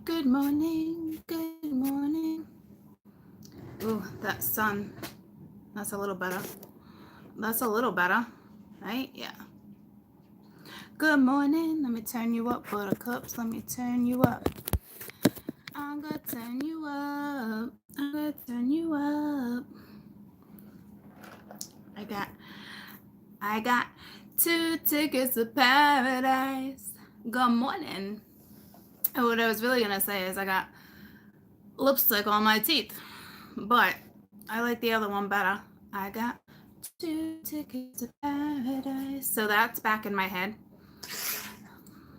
Good morning, good morning. Ooh, that sun. That's a little better. That's a little better, right? Yeah. Good morning. Let me turn you up, buttercups. Let me turn you up. I'm gonna turn you up. I'm gonna turn you up. I got 2 tickets to paradise. Good morning. Oh, what I was really gonna say is I got lipstick on my teeth, but I like the other one better. I got 2 tickets to paradise. So that's back in my head.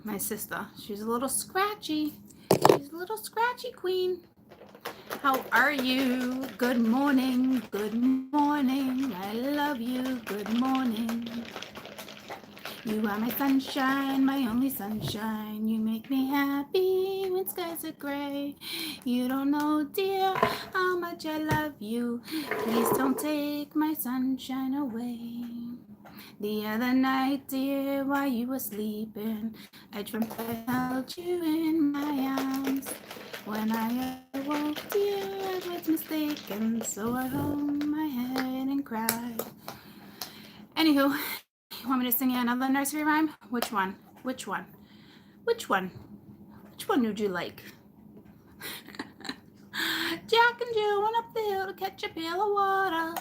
My sister, she's a little scratchy. She's a little scratchy queen. How are you? Good morning. Good morning. I love you. Good morning. You are my sunshine, my only sunshine. You make me happy when skies are gray. You don't know, dear, how much I love you. Please don't take my sunshine away. The other night, dear, while you were sleeping, I dreamt I held you in my arms. When I awoke, dear, I was mistaken, so I hung my head and cried. Anywho, you want me to sing you another nursery rhyme? Which one? Which one? Which one? Which one would you like? Jack and Jill went up the hill to catch a pail of water.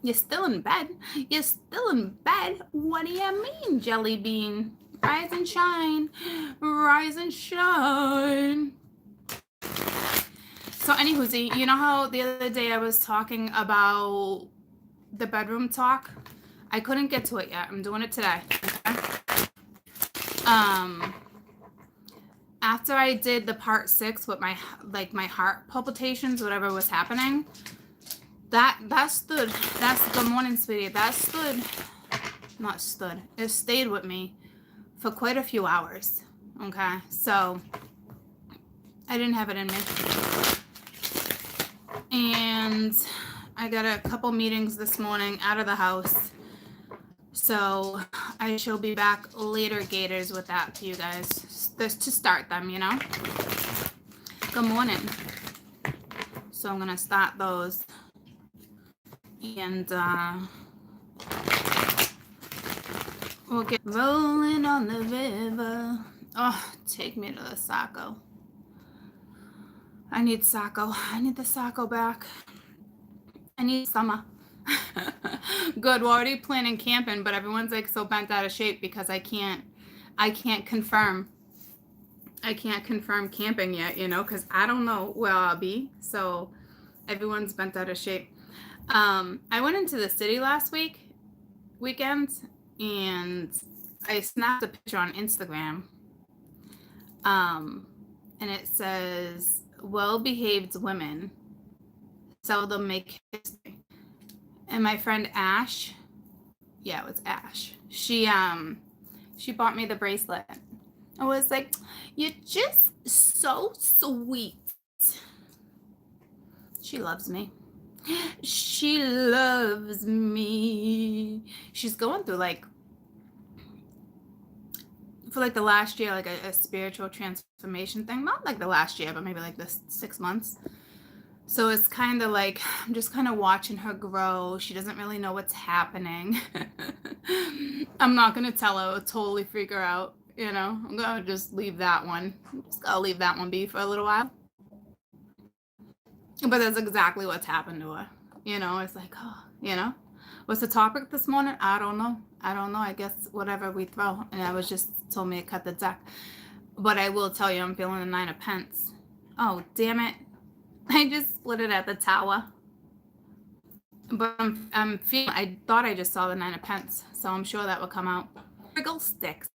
You're still in bed? You're still in bed? What do you mean, Jelly Bean? Rise and shine. Rise and shine. So anywho, you know how the other day I was talking about the bedroom talk? I couldn't get to it yet. I'm doing it today. After I did the part 6 with my heart palpitations, whatever was happening, that's good morning, sweetie. It stayed with me for quite a few hours. Okay, so I didn't have it in me. And I got a couple meetings this morning out of the house. So I shall be back later, Gators, with that to you guys. Just to start them, you know? Good morning. So I'm going to start those. And we'll get rolling on the river. Oh, take me to the Saco. I need Saco. I need the Saco back. I need summer. Good. We're already planning camping, but everyone's like so bent out of shape because I can't confirm camping yet, you know, because I don't know where I'll be. So everyone's bent out of shape. I went into the city last weekend, and I snapped a picture on Instagram. And it says, well-behaved women seldom make history. And my friend Ash, yeah, it was Ash. She bought me the bracelet. I was like, you're just so sweet. She loves me. She loves me. She's going through for the last year, a spiritual transformation thing. Not like the last year, but maybe like this 6 months. So it's kind of like, I'm just kind of watching her grow. She doesn't really know what's happening. I'm not going to tell her. It'll totally freak her out. You know, I'm going to just leave that one. I'm just going to leave that one be for a little while. But that's exactly what's happened to her. You know, it's like, oh, you know. What's the topic this morning? I don't know. I guess whatever we throw. And I was just told me to cut the deck. But I will tell you, I'm feeling the 9 of Pence. Oh, damn it. I just split it at the tower. But I'm feeling, I thought I just saw the 9 of Pence. So I'm sure that will come out. Wriggle sticks.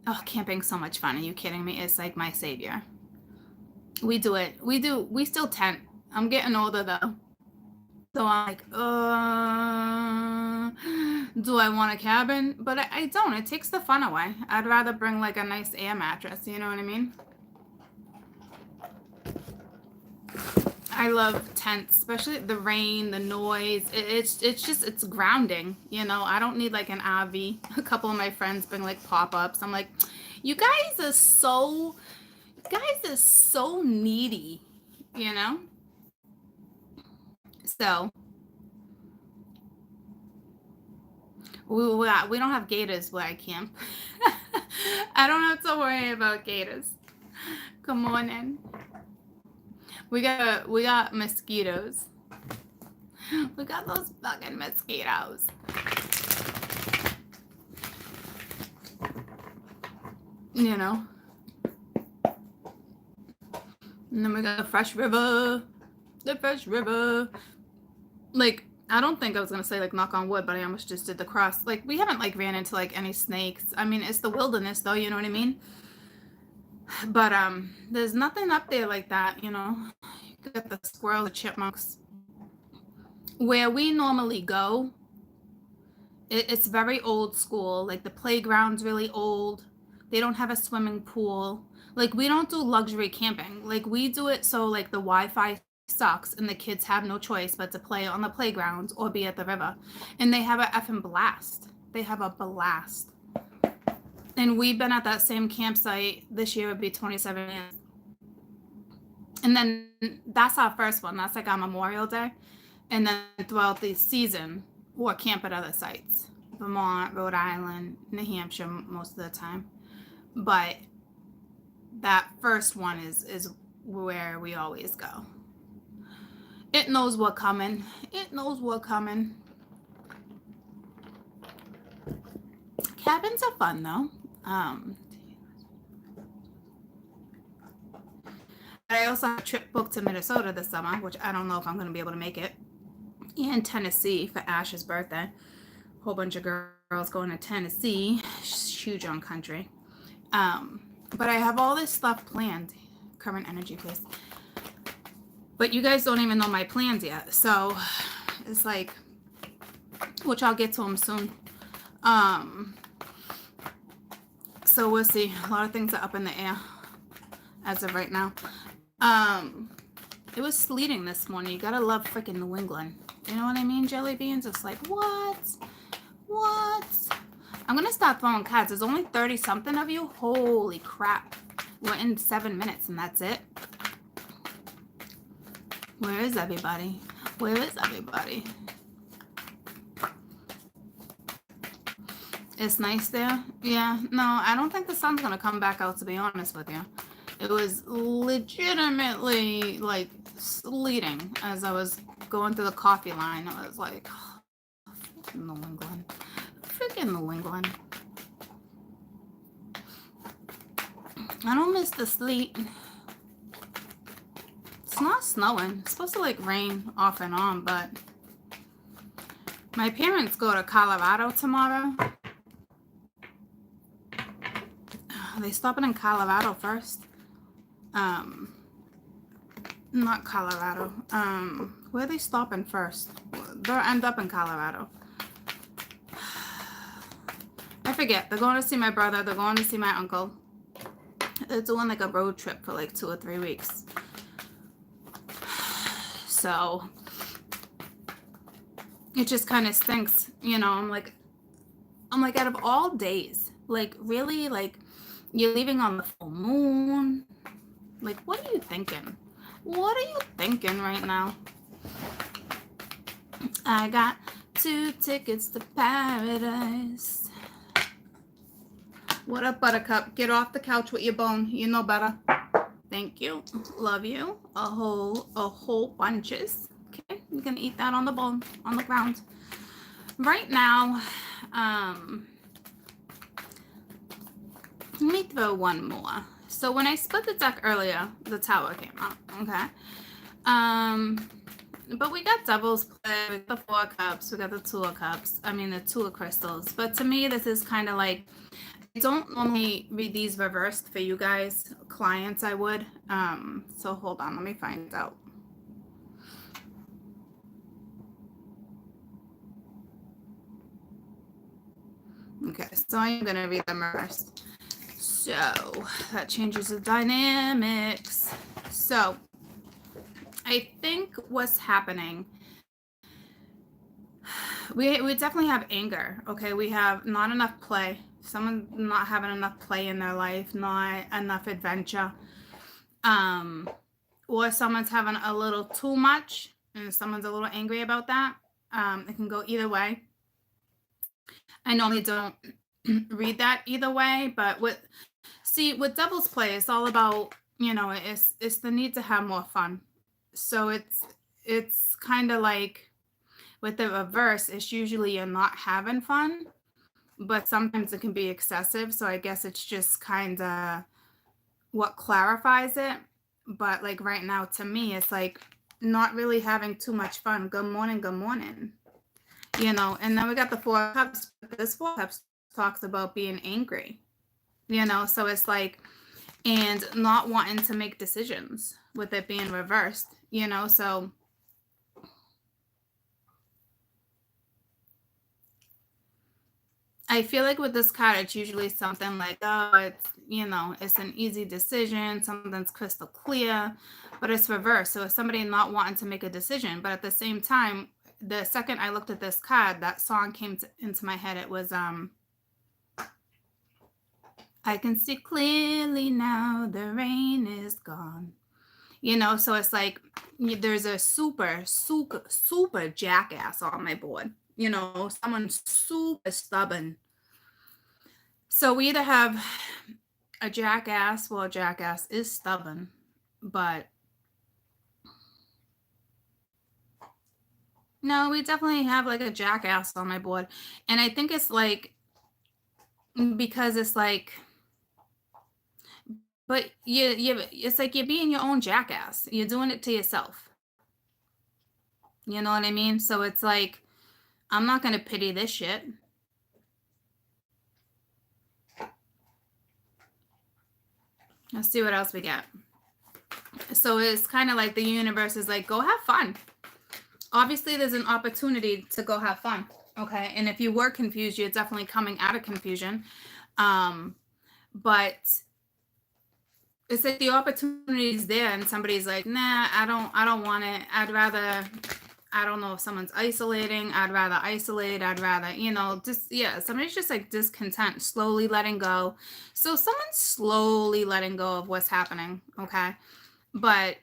Oh, camping's so much fun. Are you kidding me? It's like my savior. We do it. We still tent. I'm getting older though. So I'm like, do I want a cabin? But I don't. It takes the fun away. I'd rather bring like a nice air mattress. You know what I mean? I love tents, especially the rain, the noise. It's grounding, you know. I don't need like an RV. A couple of my friends bring like pop-ups. I'm like, you guys are so needy, you know? So we don't have gators where I camp. I don't have to worry about gators. Come on in. We got mosquitoes. We got those fucking mosquitoes. You know. And then we got the fresh river. The fresh river. Like, I don't think I was gonna say like knock on wood, but I almost just did the cross. Like, we haven't like ran into like any snakes. I mean, it's the wilderness though, you know what I mean? But there's nothing up there like that, you know. You got the squirrels, the chipmunks. Where we normally go, it's very old school. Like the playground's really old. They don't have a swimming pool. Like, we don't do luxury camping. Like, we do it so like the Wi-Fi sucks and the kids have no choice but to play on the playgrounds or be at the river. And they have a effing blast. They have a blast. And we've been at that same campsite. This year would be 27 years. And then that's our first one. That's like on Memorial Day. And then throughout the season, we'll camp at other sites. Vermont, Rhode Island, New Hampshire most of the time. But that first one is where we always go. It knows what's coming. It knows what's coming. Cabins are fun though. I also have a trip booked to Minnesota this summer, which I don't know if I'm going to be able to make it. And Tennessee for Ash's birthday. Whole bunch of girls going to Tennessee. She's huge on country. But I have all this stuff planned. Current energy, please. But you guys don't even know my plans yet. So it's like, which I'll get to them soon. So we'll see. A lot of things are up in the air as of right now. It was sleeting this morning. You gotta love freaking New England. You know what I mean, jelly beans? It's like, what? I'm gonna start throwing cards. There's only 30 something of you. Holy crap. We're in 7 minutes and that's it. Where is everybody? Where is everybody? It's nice there. Yeah, no, I don't think the sun's gonna come back out, to be honest with you. It was legitimately like sleeting as I was going through the coffee line. I was like, oh, freaking New England. Freaking New England. I don't miss the sleet. It's not snowing. It's supposed to like rain off and on, but my parents go to Colorado tomorrow. They stopping in Colorado first. Not Colorado. Where are they stopping first? They'll end up in Colorado. I forget. They're going to see my brother. They're going to see my uncle. They're doing like a road trip for like 2 or 3 weeks. So it just kind of stinks, you know. I'm like, out of all days, like really, like you're leaving on the full moon. Like, what are you thinking? What are you thinking right now? I got 2 tickets to paradise. What up, Buttercup? Get off the couch with your bone. You know better. Thank you. Love you. A whole bunches. Okay, you're gonna eat that on the bone, on the ground. Right now, let me throw one more. So when I split the deck earlier, the tower came out, okay? But we got Devil's Play, we got the 4 cups, we got the 2 of cups. I mean, the 2 of crystals. But to me, this is kind of like, I don't normally read these reversed for you guys, clients I would. So hold on, let me find out. Okay, so I'm going to read them reversed. So that changes the dynamics. So I think what's happening, we definitely have anger. Okay, we have not enough play. Someone not having enough play in their life, not enough adventure. Um, or someone's having a little too much, and someone's a little angry about that. It can go either way. I normally don't read that either way, but with doubles play, it's all about, it's the need to have more fun. So it's kind of like with the reverse, it's usually you're not having fun, but sometimes it can be excessive. So I guess it's just kind of what clarifies it. But like right now, to me, it's like not really having too much fun. Good morning, good morning. And then we got the Four Cups. This Four Cups talks about being angry, so it's like, and not wanting to make decisions with it being reversed, so I feel like with this card, it's usually something like, oh, it's an easy decision, something's crystal clear, but it's reversed. So it's somebody not wanting to make a decision, but at the same time, the second I looked at this card, that song came into my head. It was, I can see clearly now, the rain is gone. So it's like there's a super, super, super jackass on my board. Someone super stubborn. So we either have a jackass. Well, a jackass is stubborn, but no, we definitely have like a jackass on my board. And I think it's like, because it's like, but it's like you're being your own jackass. You're doing it to yourself. You know what I mean? So it's like, I'm not going to pity this shit. Let's see what else we get. So it's kind of like the universe is like, go have fun. Obviously, there's an opportunity to go have fun. Okay. And if you were confused, you're definitely coming out of confusion. But it's like the opportunity is there, and somebody's like, nah, I don't want it. I'd rather, I don't know if someone's isolating. I'd rather isolate. I'd rather, somebody's just like discontent, slowly letting go. So someone's slowly letting go of what's happening. Okay. But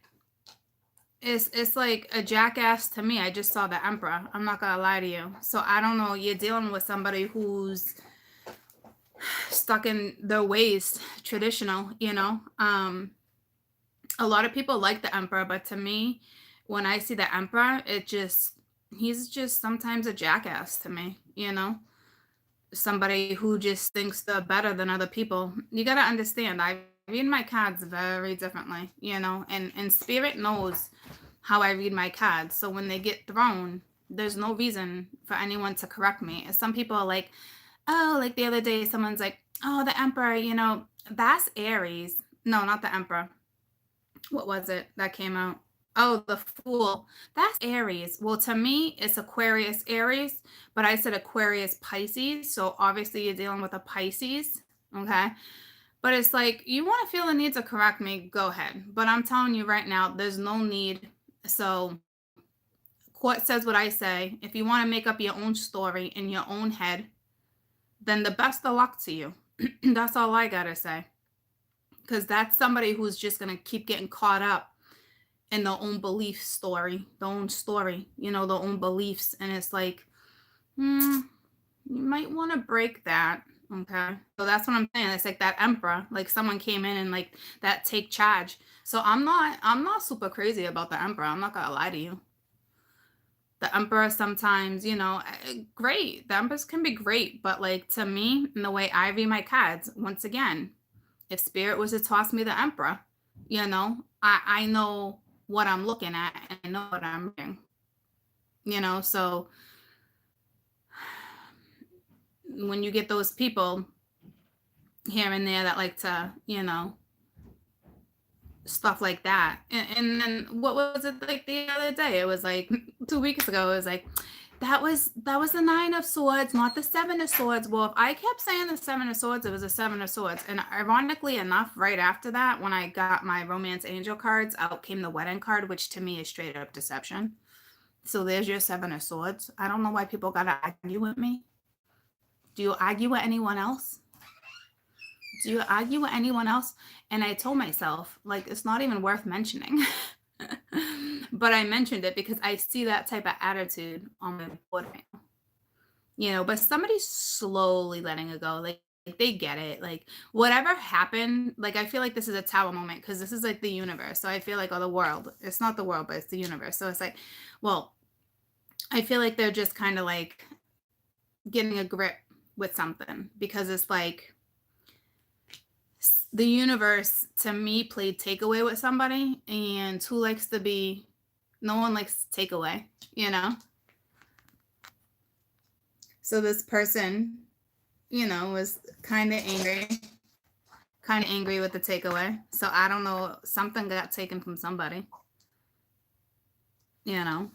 it's like a jackass to me. I just saw the Emperor. I'm not gonna lie to you. So I don't know. You're dealing with somebody who's stuck in their ways, traditional. A lot of people like the Emperor, but to me, when I see the Emperor, he's just sometimes a jackass to me. Somebody who just thinks they're better than other people. You gotta understand, I read my cards very differently, and spirit knows how I read my cards. So when they get thrown, there's no reason for anyone to correct me. Some people are like, oh, like the other day, someone's like, oh, the Emperor, that's Aries. No, not the Emperor. What was it that came out? Oh, the Fool. That's Aries. Well, to me, it's Aquarius Aries, but I said Aquarius Pisces. So obviously you're dealing with a Pisces. Okay. But it's like, you want to feel the need to correct me, go ahead. But I'm telling you right now, there's no need. So court says what I say. If you want to make up your own story in your own head, then the best of luck to you. That's all I got to say. Because that's somebody who's just going to keep getting caught up in their own belief story, their own story, their own beliefs. And it's like, you might want to break that. Okay. So that's what I'm saying. It's like that Emperor, like someone came in and like that take charge. So I'm not super crazy about the Emperor. I'm not going to lie to you. The Emperor sometimes, great. The Emperors can be great. But like to me, in the way I read my cards, once again, if spirit was to toss me the Emperor, I know what I'm looking at and I know what I'm reading. So when you get those people here and there that like to, stuff like that. And then what was it like the other day? It was like 2 weeks ago. It was like, That was the Nine of Swords, not the Seven of Swords. Well, if I kept saying the Seven of Swords, it was a Seven of Swords. And ironically enough, right after that, when I got my Romance Angel cards, out came the Wedding card, which to me is straight up deception. So there's your Seven of Swords. I don't know why people gotta argue with me. Do you argue with anyone else? Do you argue with anyone else? And I told myself, like, it's not even worth mentioning. But I mentioned it because I see that type of attitude on my board right now. But somebody's slowly letting it go. Like they get it. Like whatever happened, like I feel like this is a tower moment because this is like the universe. So I feel like, oh, the world. It's not the world, but it's the universe. So it's like, well, I feel like they're just kind of like getting a grip with something because it's like the universe to me played takeaway with somebody, and who likes to be, no one likes takeaway, you know? So this person, was kind of angry with the takeaway. So I don't know, something got taken from somebody, you know?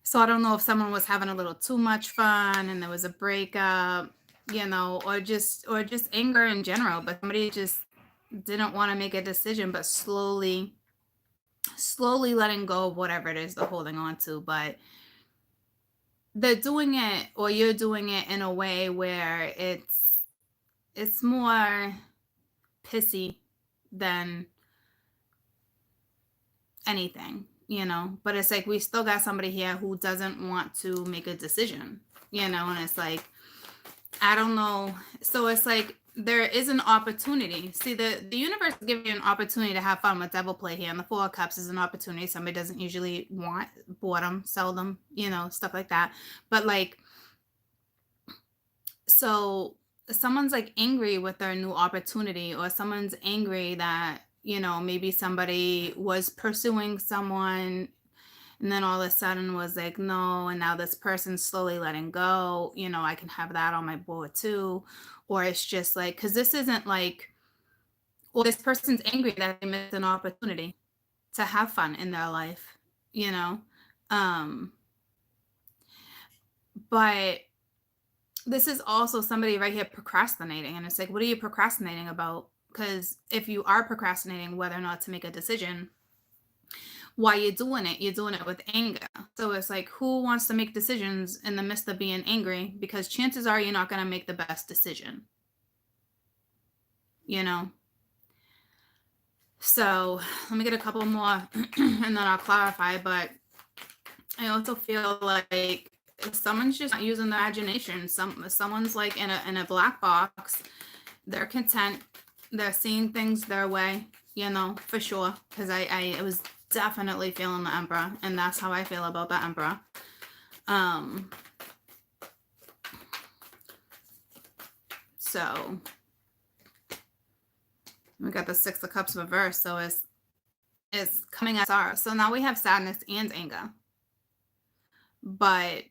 So I don't know if someone was having a little too much fun and there was a breakup, or just anger in general, but somebody just didn't want to make a decision, but slowly letting go of whatever it is they're holding on to. But they're doing it, or you're doing it in a way where it's more pissy than anything, but it's like we still got somebody here who doesn't want to make a decision, and it's like, I don't know. So it's like there is an opportunity. See, the universe is giving you an opportunity to have fun with devil play here. And the Four of Cups is an opportunity somebody doesn't usually want, boredom, seldom, stuff like that. But like, so someone's like angry with their new opportunity, or someone's angry that, maybe somebody was pursuing someone and then all of a sudden was like, no, and now this person's slowly letting go, I can have that on my board too. Or it's just like, because this isn't like, or this person's angry that they missed an opportunity to have fun in their life, you know? Um, but this is also somebody right here procrastinating. And it's like, what are you procrastinating about? Because if you are procrastinating whether or not to make a decision, why you're doing it with anger. So it's like, who wants to make decisions in the midst of being angry? Because chances are you're not going to make the best decision, you know? So let me get a couple more and then I'll clarify. But I also feel like if someone's just not using their imagination, someone's like in a black box, they're content, they're seeing things their way, for sure. Because I was definitely feeling the Emperor, and that's how I feel about the Emperor. So we got the Six of Cups reversed, so it's coming at sorrow. So now we have sadness and anger. But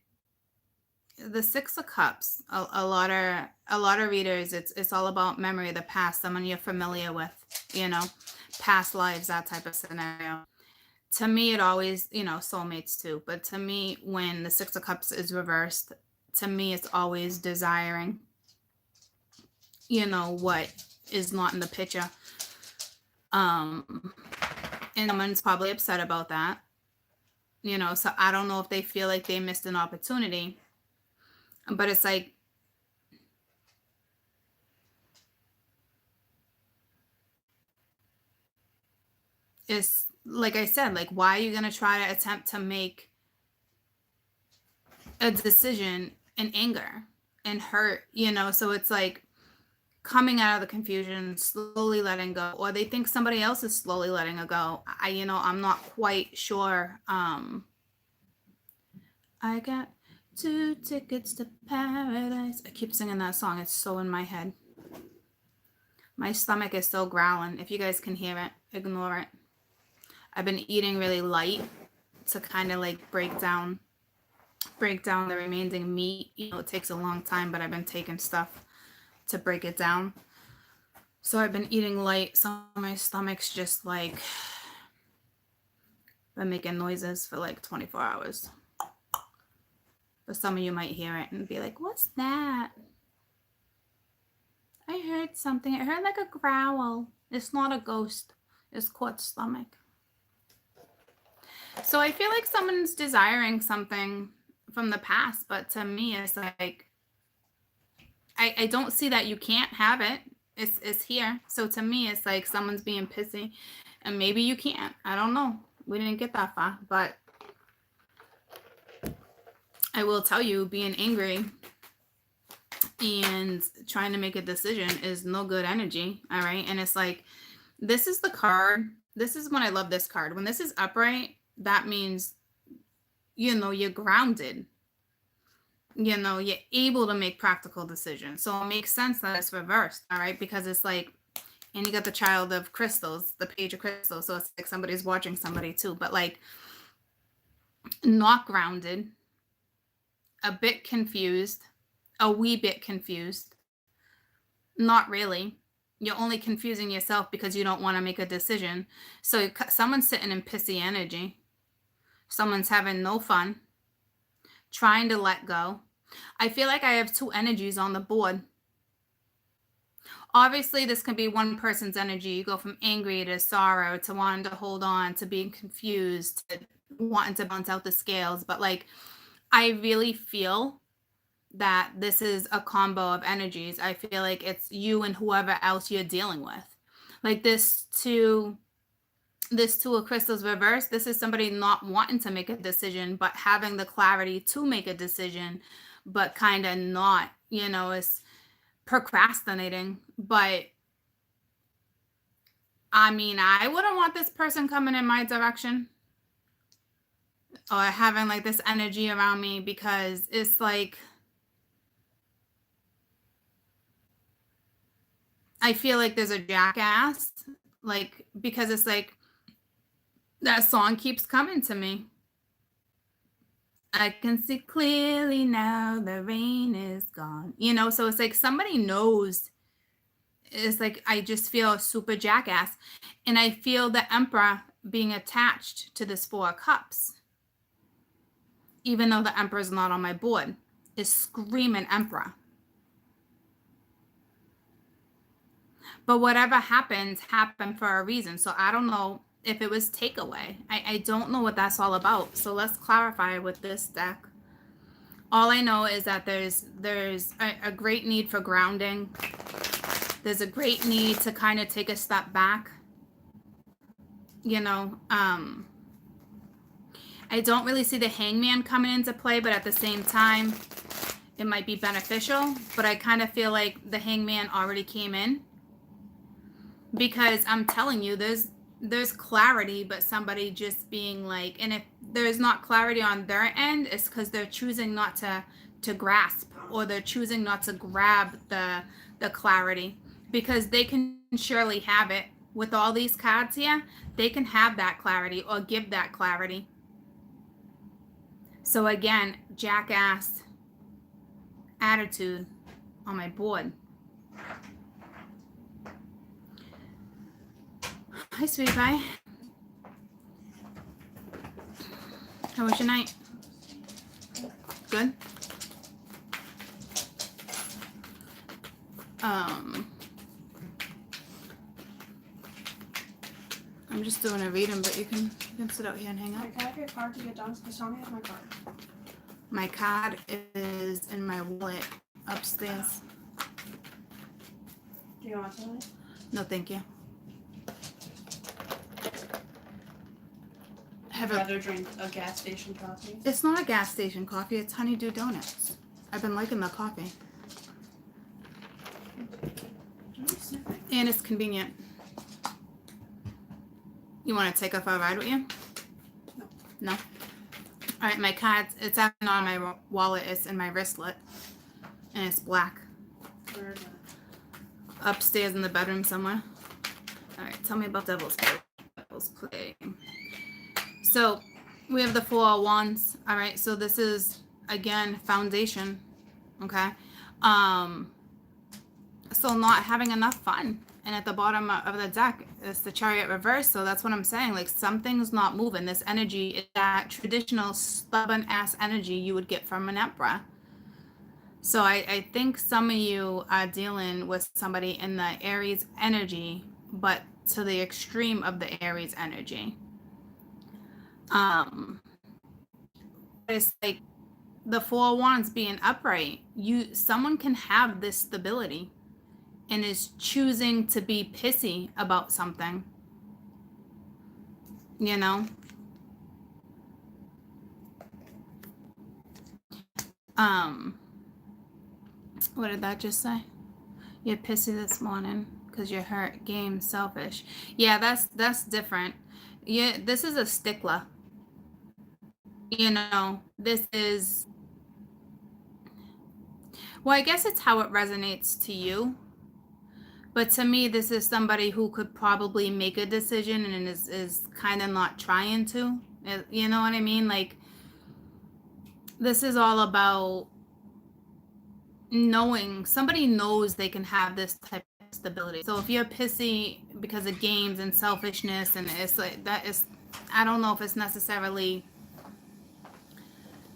the Six of Cups, a lot of readers, it's all about memory of the past, someone you're familiar with, past lives, that type of scenario. To me, it always, soulmates too. But to me, when the Six of Cups is reversed, to me, it's always desiring, what is not in the picture. And someone's probably upset about that, so I don't know if they feel like they missed an opportunity. But it's like, it's like I said, like, why are you going to try to attempt to make a decision in anger and hurt, So it's like coming out of the confusion, slowly letting go, or they think somebody else is slowly letting it go. I'm not quite sure. I got 2 tickets to paradise. I keep singing that song. It's so in my head. My stomach is still growling. If you guys can hear it, ignore it. I've been eating really light to kind of like break down the remaining meat. It takes a long time, but I've been taking stuff to break it down. So I've been eating light. So my stomach's just like, by making noises for like 24 hours. But some of you might hear it and be like, what's that? I heard something. I heard like a growl. It's not a ghost. It's Court's stomach. So I feel like someone's desiring something from the past, but to me, it's like, I don't see that you can't have it. It's here. So to me, it's like someone's being pissy, and maybe you can't. I don't know. We didn't get that far, but I will tell you, being angry and trying to make a decision is no good energy. All right. And it's like, this is the card. This is when I love this card. When this is upright, that means, you're grounded. You're able to make practical decisions. So it makes sense that it's reversed. All right. Because it's like, and you got the Child of Crystals, the Page of Crystals. So it's like somebody's watching somebody too, but like not grounded, a bit confused, a wee bit confused. Not really. You're only confusing yourself because you don't want to make a decision. So someone's sitting in pissy energy. Someone's having no fun, trying to let go. I feel like I have two energies on the board. Obviously, this can be one person's energy. You go from angry to sorrow to wanting to hold on to being confused to wanting to bounce out the scales. But like, I really feel that this is a combo of energies. I feel like it's you and whoever else you're dealing with. Like this Two of Crystals reverse, this is somebody not wanting to make a decision, but having the clarity to make a decision, but kind of not, it's procrastinating. But I mean, I wouldn't want this person coming in my direction or having like this energy around me, because it's like, I feel like there's a jackass, like, because it's like that song keeps coming to me. I can see clearly now, the rain is gone. So it's like somebody knows. It's like, I just feel a super jackass. And I feel the Emperor being attached to this Four of Cups. Even though the Emperor's not on my board, is screaming Emperor. But whatever happened for a reason. So I don't know if it was takeaway. I don't know what that's all about. So let's clarify with this deck. All I know is that there's a great need for grounding. There's a great need to kind of take a step back. I don't really see the Hangman coming into play, but at the same time, it might be beneficial. But I kind of feel like the Hangman already came in. Because I'm telling you, there's clarity, but somebody just being like, and if there's not clarity on their end, it's because they're choosing not to grasp, or they're choosing not to grab the clarity, because they can surely have it with all these cards here. They can have that clarity or give that clarity. So again, jackass attitude on my board. Hi, sweetie pie. How was your night? Good? I'm just doing a reading, but you can sit out here and hang out. Can I have your card to get done? Because Tommy has my card. My card is in my wallet upstairs. Do you want something? No, thank you. I'd rather drink a gas station coffee. It's not a gas station coffee. It's Honeydew Donuts. I've been liking the coffee. And it's convenient. You want to take off a ride with you? No. No? All right, my card, it's not on my wallet. It's in my wristlet. And it's black. Where is it? Upstairs in the bedroom somewhere. All right, tell me about Devil's Play. Devil's Play. So we have the Four of Wands. All right, so this is, again, foundation. Okay. So not having enough fun. And at the bottom of the deck is the Chariot reverse. So that's what I'm saying. Like something's not moving. This energy is that traditional stubborn ass energy you would get from an emperor. So I think some of you are dealing with somebody in the Aries energy, but to the extreme of the Aries energy. It's like the Four of Wands being upright. Someone can have this stability and is choosing to be pissy about something. You know? What did that just say? You're pissy this morning because you're hurt, game, selfish. Yeah, that's different. Yeah, this is a stickler. You know, this is, well, I guess it's how it resonates to you. But to me, this is somebody who could probably make a decision and is kind of not trying to. You know what I mean? Like, this is all about knowing, somebody knows they can have this type of stability. So if you're pissy because of games and selfishness, and it's like, that is, I don't know if it's necessarily,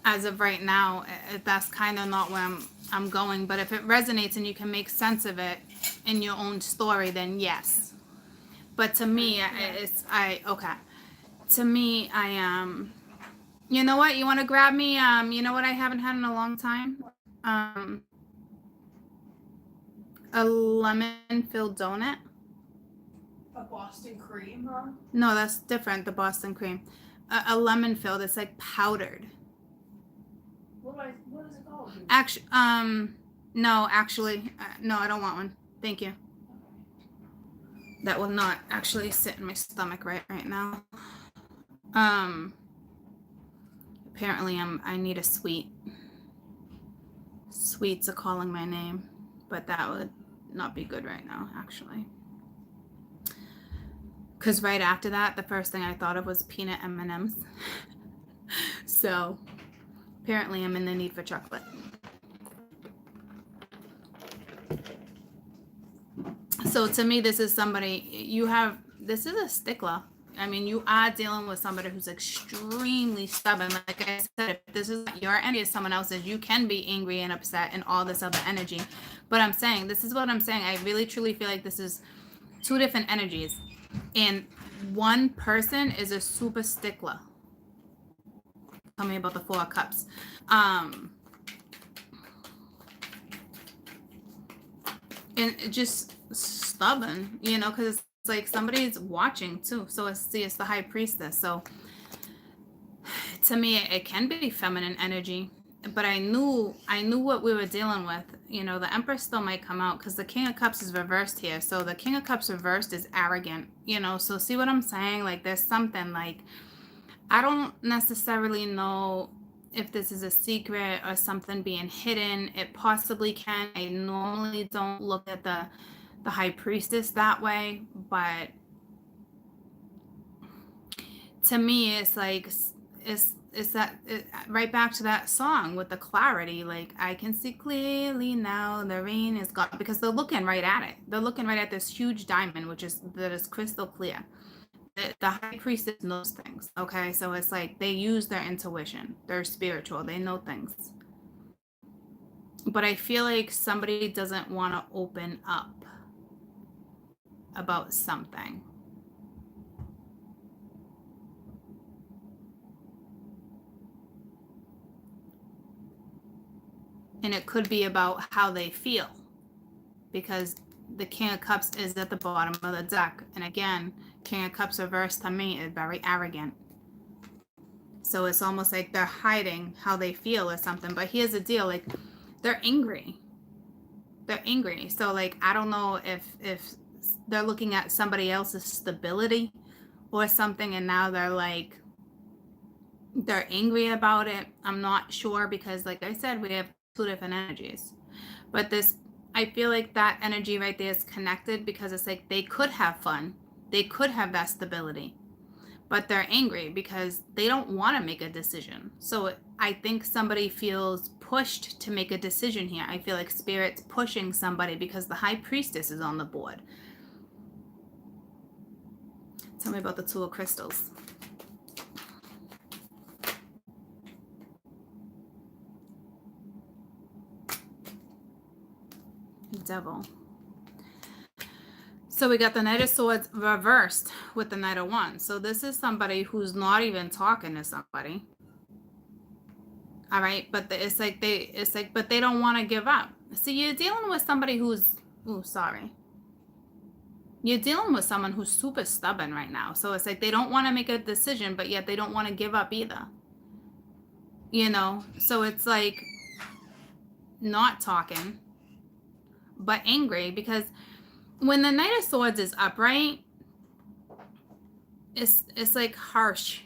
as of right now, that's kind of not where I'm going. But if it resonates and you can make sense of it in your own story, then yes. But to me, okay. To me, you know what? You want to grab me? You know what I haven't had in a long time? A lemon-filled donut. A Boston cream, huh? No, that's different. The Boston cream. A lemon-filled. It's like powdered. What is it called? Actually, no, actually, no, I don't want one. Thank you. That will not actually sit in my stomach right now. Apparently I need a sweet. Sweets are calling my name, but that would not be good right now, actually. Because right after that, the first thing I thought of was peanut M&Ms. So apparently I'm in the need for chocolate. So to me, this is somebody, this is a stickler. I mean, you are dealing with somebody who's extremely stubborn. Like I said, if this is your energy, is someone else's, you can be angry and upset and all this other energy. But I'm saying, this is what I'm saying. I really, truly feel like this is two different energies. And one person is a super stickler. Tell me about the Four of Cups. And just stubborn, you know, because it's like somebody's watching too. So it's the High Priestess. So to me, it can be feminine energy, but I knew what we were dealing with. You know, the Empress still might come out because the King of Cups is reversed here. So the King of Cups reversed is arrogant, you know. So see what I'm saying? Like there's something, like, I don't necessarily know if this is a secret or something being hidden. It possibly can. I normally don't look at the High Priestess that way, but to me, it's like, it's that right back to that song with the clarity. Like, I can see clearly now, the rain is gone, because they're looking right at it. They're looking right at this huge diamond, that is crystal clear. The High Priestess knows things. Okay, so it's like they use their intuition. They're spiritual. They know things. But I feel like somebody doesn't want to open up about something. And it could be about how they feel, because the King of Cups is at the bottom of the deck. And again, King of Cups reversed to me is very arrogant. So it's almost like they're hiding how they feel or something. But here's the deal, like, they're angry. They're angry. So like, I don't know if they're looking at somebody else's stability or something, and now they're angry about it. I'm not sure, because like I said, we have two different energies. But I feel like that energy right there is connected, because it's like they could have fun. They could have that stability. But they're angry because they don't want to make a decision. So I think somebody feels pushed to make a decision here. I feel like Spirit's pushing somebody because the High Priestess is on the board. Tell me about the Two of Crystals. Devil. So we got the Knight of Swords reversed with the Knight of Wands. So this is somebody who's not even talking to somebody. All right, but but they don't want to give up. See, you're dealing with somebody who's, you're dealing with someone who's super stubborn right now. So it's like they don't want to make a decision, but yet they don't want to give up either. You know, so it's like not talking, but angry, because when the Knight of Swords is upright, it's like harsh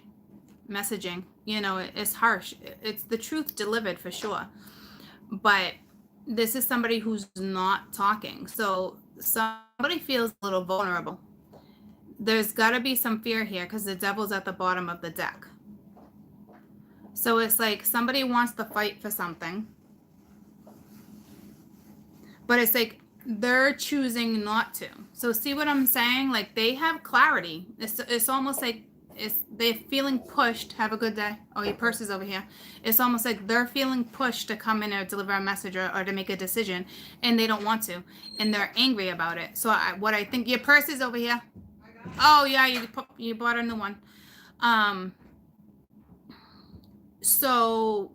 messaging. You know, it's harsh. It's the truth delivered for sure. But this is somebody who's not talking. So somebody feels a little vulnerable. There's got to be some fear here because the Devil's at the bottom of the deck. So it's like somebody wants to fight for something, but it's like they're choosing not to. So see what I'm saying? Like they have clarity. It's almost like they're feeling pushed. Have a good day. Oh, your purse is over here. It's almost like they're feeling pushed to come in or deliver a message or to make a decision, and they don't want to, and they're angry about it. So what I think, your purse is over here. Oh yeah, you bought a new one. So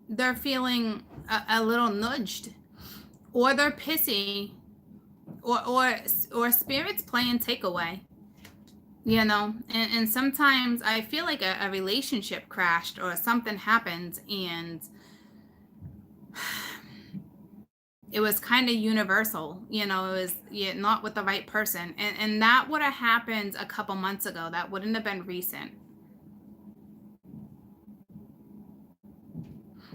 they're feeling a little nudged, or they're pissy, or spirits playing takeaway, you know. And sometimes I feel like a relationship crashed or something happened, and it was kind of universal, you know. It was not with the right person, and that would have happened a couple months ago. That wouldn't have been recent.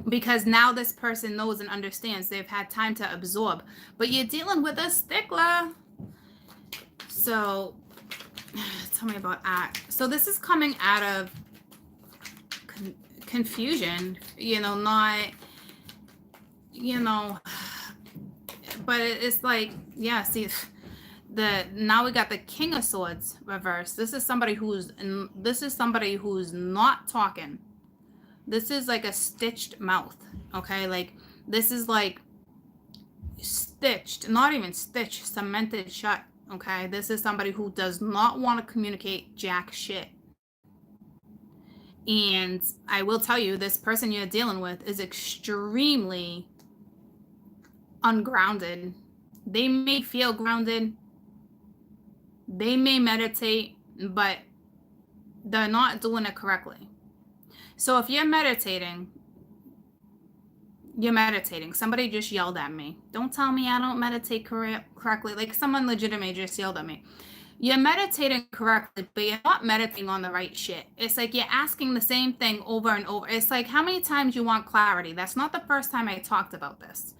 Because now this person knows and understands. They've had time to absorb. But you're dealing with a stickler. So tell me about that. So this is coming out of confusion, you know, not, you know, but it's like, yeah, see, now we got the King of Swords reversed. This is somebody who's not talking. This is like a stitched mouth, okay? Like, this is like stitched, not even stitched, cemented shut, okay? This is somebody who does not want to communicate jack shit. And I will tell you, this person you're dealing with is extremely ungrounded. They may feel grounded. They may meditate, but they're not doing it correctly. So if you're meditating, somebody just yelled at me. Don't tell me I don't meditate correctly. Like someone legitimately just yelled at me. You're meditating correctly, but you're not meditating on the right shit. It's like you're asking the same thing over and over. It's like, how many times you want clarity? That's not the first time I talked about this.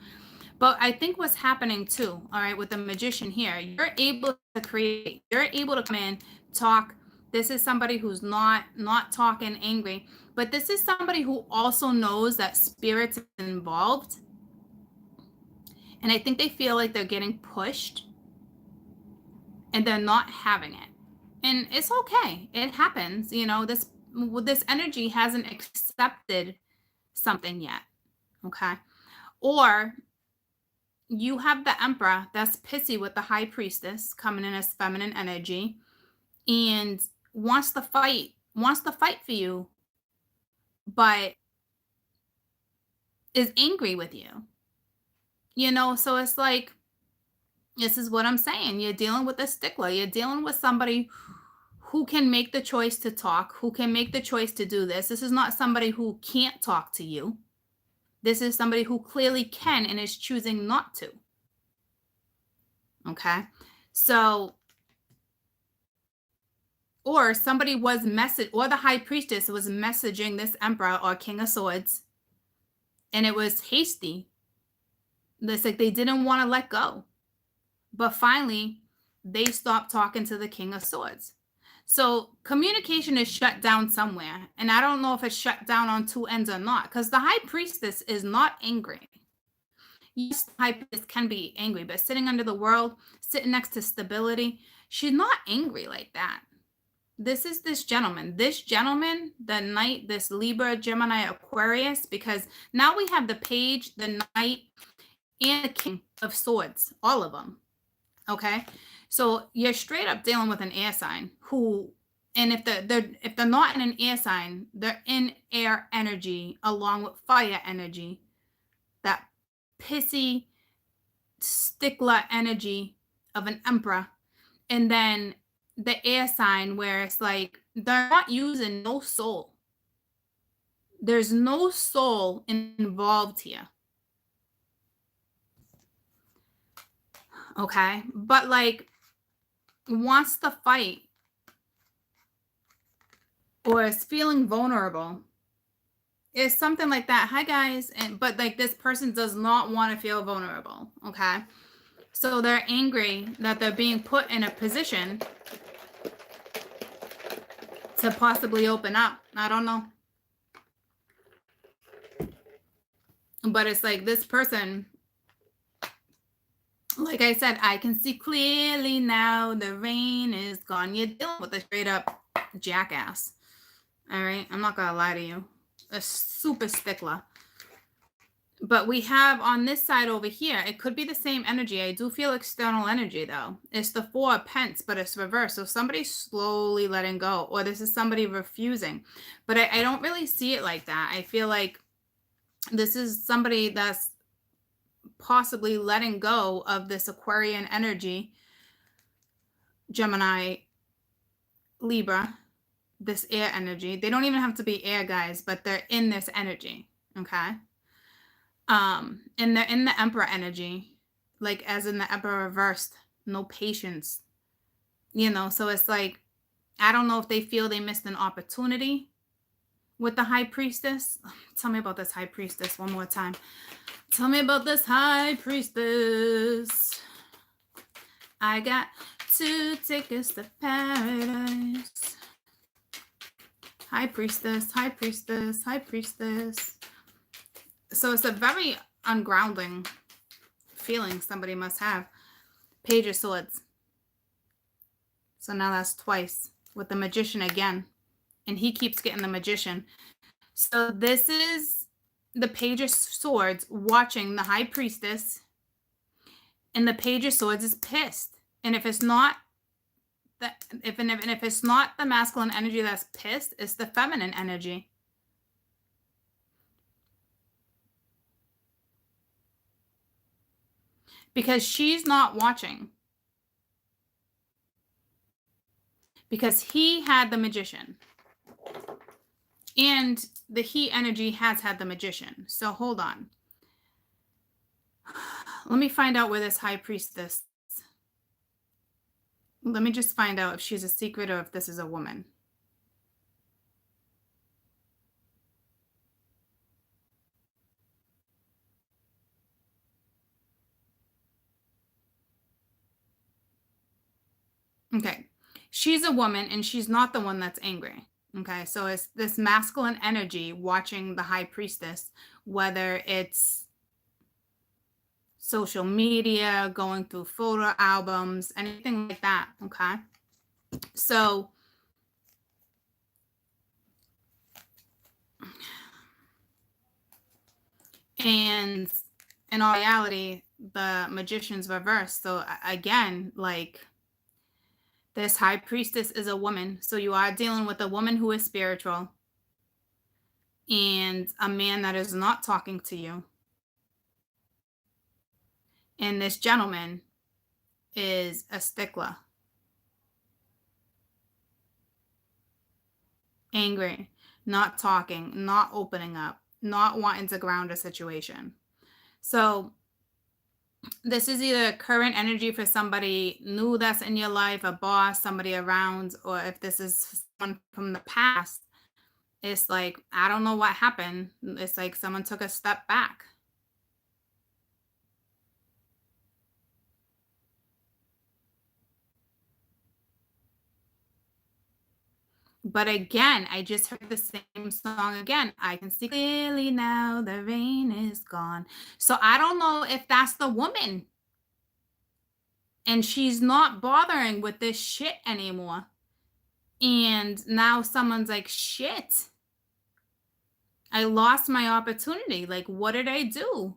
But I think what's happening too, all right, with the Magician here, you're able to create, you're able to come in, talk. This is somebody who's not talking angry, but this is somebody who also knows that spirit's involved. And I think they feel like they're getting pushed and they're not having it. And it's okay. It happens. You know, this energy hasn't accepted something yet. Okay. Or you have the Emperor that's pissy with the High Priestess coming in as feminine energy and wants to fight for you, but is angry with you. You know, so it's like, this is what I'm saying. You're dealing with a stickler. You're dealing with somebody who can make the choice to talk, who can make the choice to do this. This is not somebody who can't talk to you. This is somebody who clearly can and is choosing not to. Okay? So, or somebody was or the High Priestess was messaging this Emperor or King of Swords, and it was hasty. It's like they didn't want to let go. But finally, they stopped talking to the King of Swords. So communication is shut down somewhere. And I don't know if it's shut down on two ends or not, because the High Priestess is not angry. Yes, the High Priestess can be angry, but sitting under the world, sitting next to stability, she's not angry like that. this is this gentleman. This gentleman, the Knight, this Libra, Gemini, Aquarius, because now we have the Page, the Knight, and the King of Swords, all of them. Okay, so you're straight up dealing with an air sign who, and if they're not in an air sign, they're in air energy along with fire energy. That pissy stickler energy of an emperor, and then the air sign where it's like they're not using no soul. There's no soul involved here. Okay, but like wants to fight or is feeling vulnerable. It's something like that. Hi guys, and but like this person does not want to feel vulnerable. Okay, so they're angry that they're being put in a position to possibly open up. I don't know. But it's like this person, like I said, I can see clearly now the rain is gone. You're dealing with a straight up jackass. All right, I'm not gonna lie to you. A super stickler. But we have on this side over here, it could be the same energy. I do feel external energy though. It's the Four of Pence, but it's reversed. So somebody's slowly letting go, or this is somebody refusing. But I don't really see it like that. I feel like this is somebody that's possibly letting go of this Aquarian energy, Gemini, Libra, this air energy. They don't even have to be air, guys, but they're in this energy. Okay. And they're in the Emperor energy, like as in the Emperor reversed, no patience, so it's like I don't know if they feel they missed an opportunity with the High Priestess. Tell me about this High Priestess one more time. Tell me about this High Priestess. I got 2 tickets to paradise. High Priestess, High Priestess, High Priestess. So it's a very ungrounding feeling somebody must have. Page of Swords. So now that's twice with the Magician again. And he keeps getting the Magician. So this is the Page of Swords watching the High Priestess. And the Page of Swords is pissed. And if it's not if it's not the masculine energy that's pissed, it's the feminine energy. Because she's not watching. Because he had the Magician. And the he energy has had the Magician. So hold on. Let me find out where this High Priestess. Let me just find out if she's a secret or if this is a woman. Okay. She's a woman and she's not the one that's angry. Okay. So it's this masculine energy watching the High Priestess, whether it's social media, going through photo albums, anything like that. Okay. So and in all reality, the Magician's reversed. So again, like this High Priestess is a woman. So you are dealing with a woman who is spiritual and a man that is not talking to you. And this gentleman is a stickler. Angry, not talking, not opening up, not wanting to ground a situation. So this is either current energy for somebody new that's in your life, a boss, somebody around, or if this is someone from the past, it's like, I don't know what happened. It's like someone took a step back. But again, I just heard the same song again. I can see clearly now the rain is gone. So I don't know if that's the woman. And she's not bothering with this shit anymore. And now someone's like, shit, I lost my opportunity. Like, what did I do?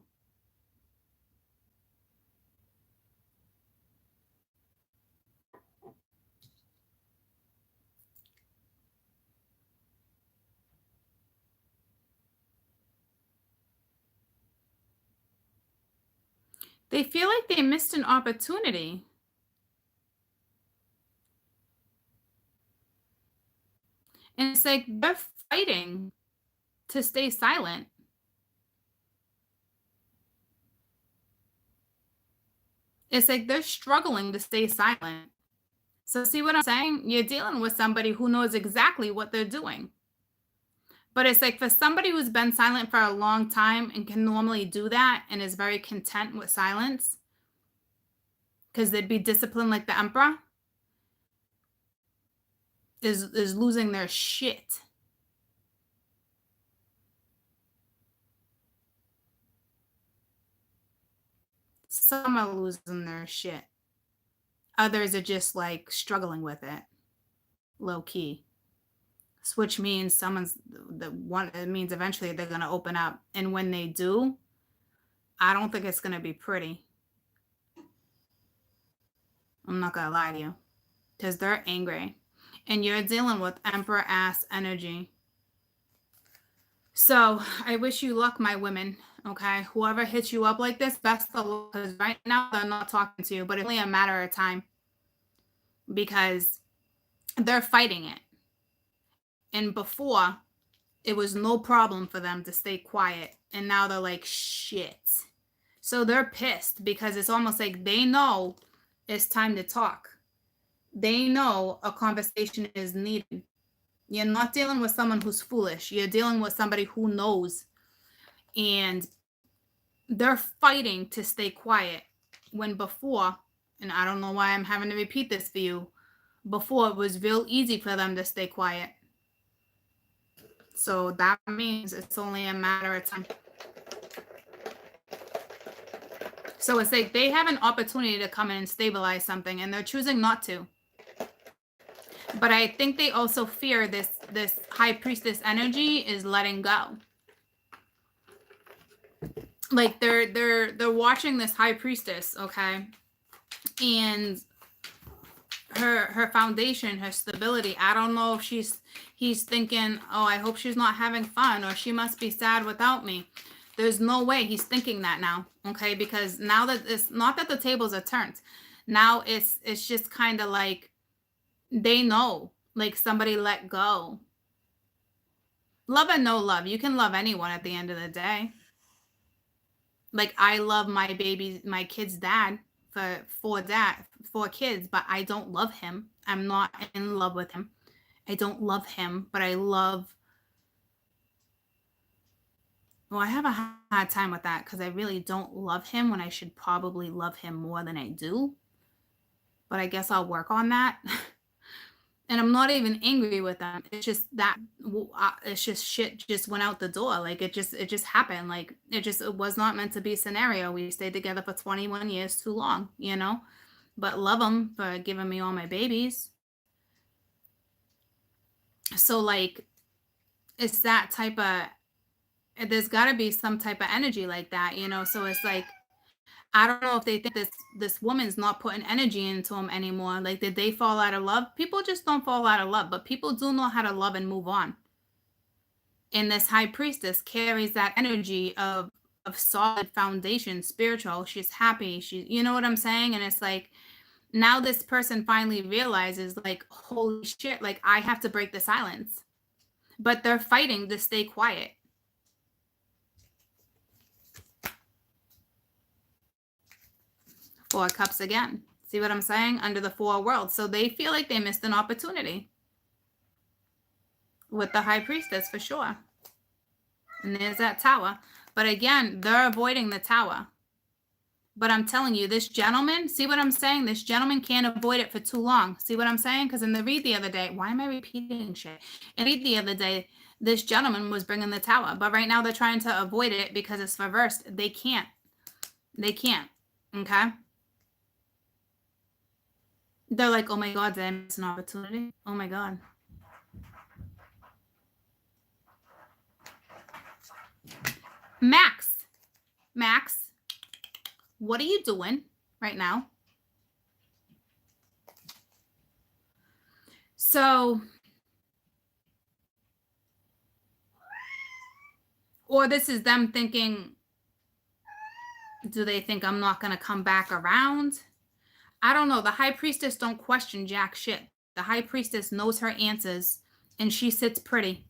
They feel like they missed an opportunity. And it's like they're fighting to stay silent. It's like they're struggling to stay silent. So, see what I'm saying? You're dealing with somebody who knows exactly what they're doing. But it's like for somebody who's been silent for a long time and can normally do that and is very content with silence, because they'd be disciplined like the emperor, is losing their shit. Some are losing their shit. Others are just like struggling with it, low key. Which means someone's the one. It means eventually they're gonna open up, and when they do, I don't think it's gonna be pretty. I'm not gonna lie to you, because they're angry, and you're dealing with emperor ass energy. So I wish you luck, my women. Okay, whoever hits you up like this, best of luck. Because right now they're not talking to you, but it's only a matter of time because they're fighting it. And before, it was no problem for them to stay quiet, and now they're like shit. So they're pissed because it's almost like they know it's time to talk. They know a conversation is needed. You're not dealing with someone who's foolish. You're dealing with somebody who knows. And they're fighting to stay quiet when before, and I don't know why I'm having to repeat this for you, before it was real easy for them to stay quiet. So that means it's only a matter of time. So it's like they have an opportunity to come in and stabilize something, and they're choosing not to. But I think they also fear this high priestess energy is letting go. Like they're watching this high priestess, okay, and her foundation, her stability. I don't know if he's thinking, oh, I hope she's not having fun, or she must be sad without me. There's no way he's thinking that now, okay? Because now that it's not that the tables are turned. Now it's just kind of like they know, like somebody let go. Love and no love. You can love anyone at the end of the day. Like I love my baby, my kid's dad for kids, but I don't love him. I'm not in love with him. I don't love him, but I love. Well, I have a hard time with that because I really don't love him when I should probably love him more than I do. But I guess I'll work on that. And I'm not even angry with them. It's just that it's just shit just went out the door. Like it just happened. Like it was not meant to be a scenario. We stayed together for 21 years too long, you know? But love them for giving me all my babies. So like it's that type of there's got to be some type of energy like that, you know? So it's like I don't know if they think this woman's not putting energy into them anymore. Like, did they fall out of love? People just don't fall out of love, but people do know how to love and move on. And this high priestess carries that energy of solid foundation, spiritual. She's happy. You know what I'm saying? And it's like now this person finally realizes, like, holy shit, like I have to break the silence. But they're fighting to stay quiet. Four cups again. See what I'm saying? Under the four worlds. So they feel like they missed an opportunity with the high priestess for sure. And there's that tower. But again, they're avoiding the tower. But I'm telling you, this gentleman, see what I'm saying? This gentleman can't avoid it for too long. See what I'm saying? Because in the read the other day, why am I repeating shit? In the read the other day, this gentleman was bringing the tower. But right now they're trying to avoid it because it's reversed. They can't. They can't. Okay? They're like, oh my God, did I miss an opportunity? Oh my God. Max, what are you doing right now? So, or this is them thinking, do they think I'm not going to come back around? I don't know. The high priestess don't question jack shit. The high priestess knows her answers and she sits pretty.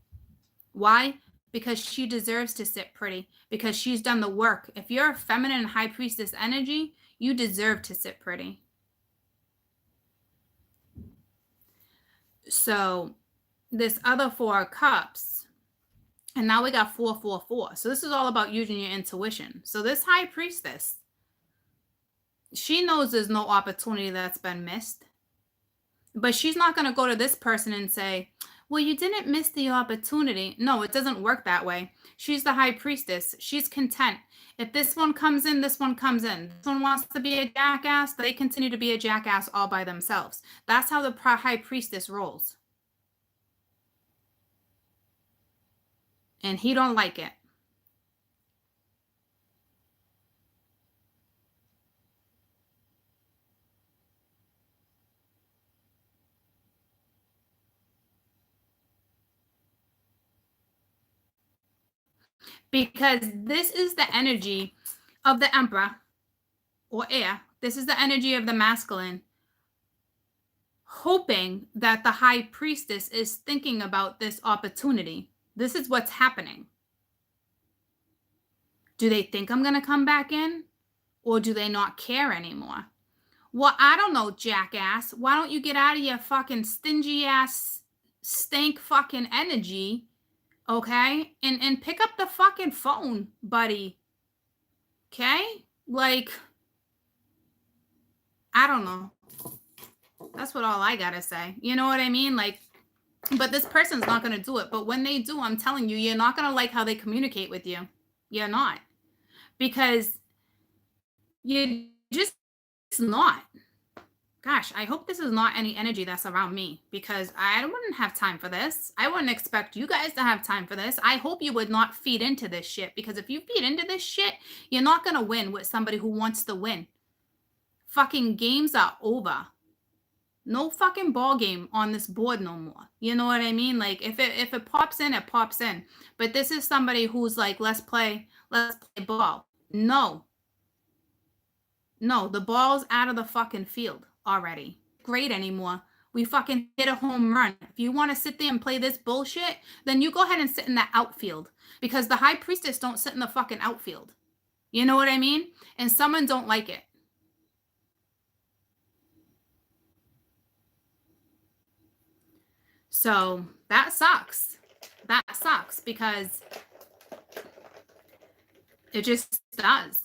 Why? Because she deserves to sit pretty, because she's done the work. If you're a feminine high priestess energy, you deserve to sit pretty. So this other 4 of cups, and now we got 444. So this is all about using your intuition. So this high priestess, she knows there's no opportunity that's been missed, but she's not going to go to this person and say, well, you didn't miss the opportunity. No, it doesn't work that way. She's the high priestess. She's content. If this one comes in, this one comes in. This one wants to be a jackass, they continue to be a jackass all by themselves. That's how the high priestess rolls. And he don't like it. Because this is the energy of the emperor or air. This is the energy of the masculine, hoping that the high priestess is thinking about this opportunity. This is what's happening. Do they think I'm going to come back in? Or do they not care anymore? Well, I don't know, jackass. Why don't you get out of your fucking stingy ass, stank fucking energy, okay? And pick up the fucking phone, buddy. Okay? Like, I don't know. That's what all I gotta say. You know what I mean? Like, but this person's not gonna do it. But when they do, I'm telling you, you're not gonna like how they communicate with you. You're not. Because you're just not. Gosh, I hope this is not any energy that's around me, because I wouldn't have time for this. I wouldn't expect you guys to have time for this. I hope you would not feed into this shit, because if you feed into this shit, you're not going to win with somebody who wants to win. Fucking games are over. No fucking ball game on this board no more. You know what I mean? Like, if it pops in, it pops in. But this is somebody who's like, let's play ball. No, the ball's out of the fucking field already. Great anymore. We fucking hit a home run. If you want to sit there and play this bullshit, then you go ahead and sit in that outfield, because the high priestess don't sit in the fucking outfield. You know what I mean? And someone don't like it. So that sucks. That sucks, because it just does.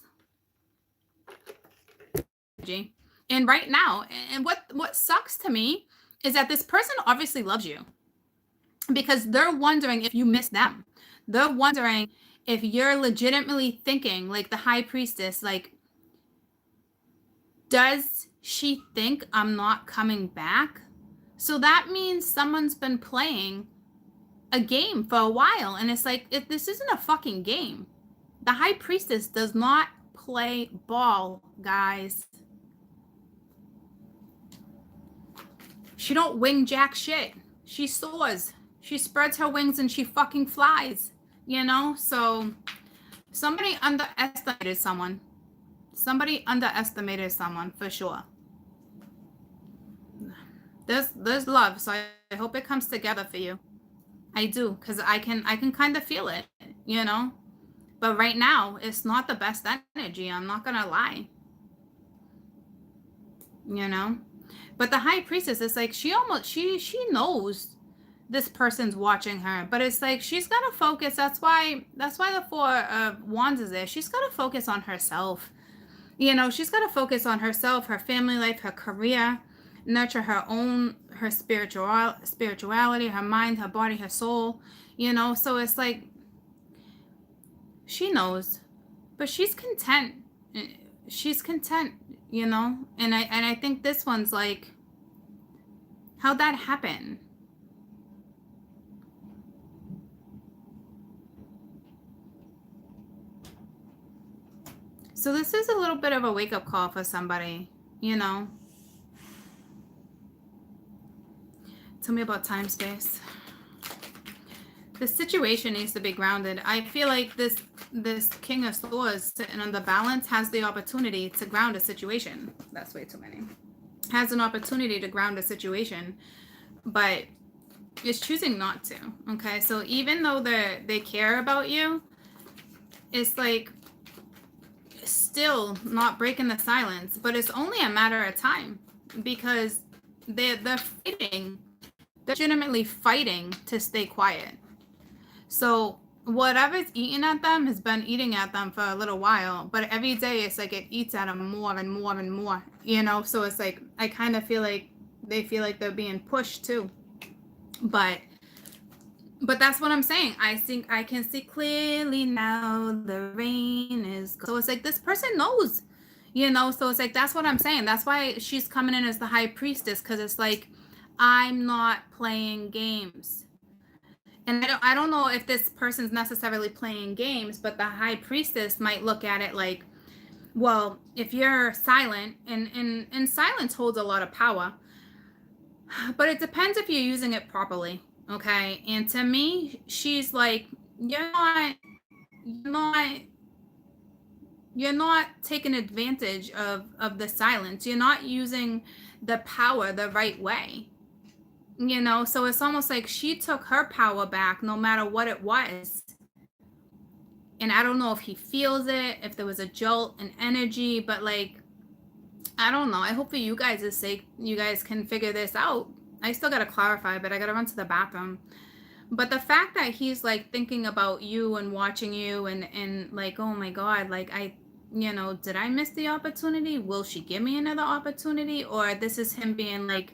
And right now, and what sucks to me is that this person obviously loves you, because they're wondering if you miss them. They're wondering if you're legitimately thinking, like the high priestess, like, does she think I'm not coming back? So that means someone's been playing a game for a while, and it's like, this isn't a fucking game. The high priestess does not play ball, guys. She don't wing jack shit. She soars. She spreads her wings and she fucking flies. You know? So somebody underestimated someone. Somebody underestimated someone for sure. There's love, so I hope it comes together for you. I do, because I can kind of feel it, you know? But right now, it's not the best energy. I'm not gonna lie. You know? But the high priestess is like, she knows this person's watching her, but it's like she's got to focus. That's why the 4 of Wands is there. She's got to focus on herself. You know, she's got to focus on herself, her family life, her career, nurture her spirituality, her mind, her body, her soul. You know, so it's like she knows, but she's content. She's content, you know. And I think this one's like, How'd that happen? So this is a little bit of a wake-up call for somebody, you know. Tell me about time space. The situation needs to be grounded. I feel like this King of Swords sitting on the balance has the opportunity to ground a situation. That's way too many. Has an opportunity to ground a situation, but is choosing not to. Okay, so even though they care about you, it's like still not breaking the silence, but it's only a matter of time because they're fighting, they're legitimately fighting to stay quiet. So whatever's eating at them has been eating at them for a little while, but every day it's like it eats at them more and more and more, you know. So it's like I kind of feel like they feel like they're being pushed too, but that's what I'm saying. I think I can see clearly now the rain is so it's like this person knows, you know. So it's like that's what I'm saying. That's why she's coming in as the high priestess, because it's like I'm not playing games. And I don't know if this person's necessarily playing games, but the high priestess might look at it like, well, if you're silent, and silence holds a lot of power, but it depends if you're using it properly. Okay. And to me, she's like, you're not you're not taking advantage of the silence. You're not using the power the right way. You know, so it's almost like she took her power back no matter what it was. And I don't know if he feels it, if there was a jolt in energy, but like, I don't know. I hope for you guys' sake, you guys can figure this out. I still got to clarify, but I got to run to the bathroom. But the fact that he's like thinking about you and watching you and like, oh my God, like you know, did I miss the opportunity? Will she give me another opportunity? Or this is him being like,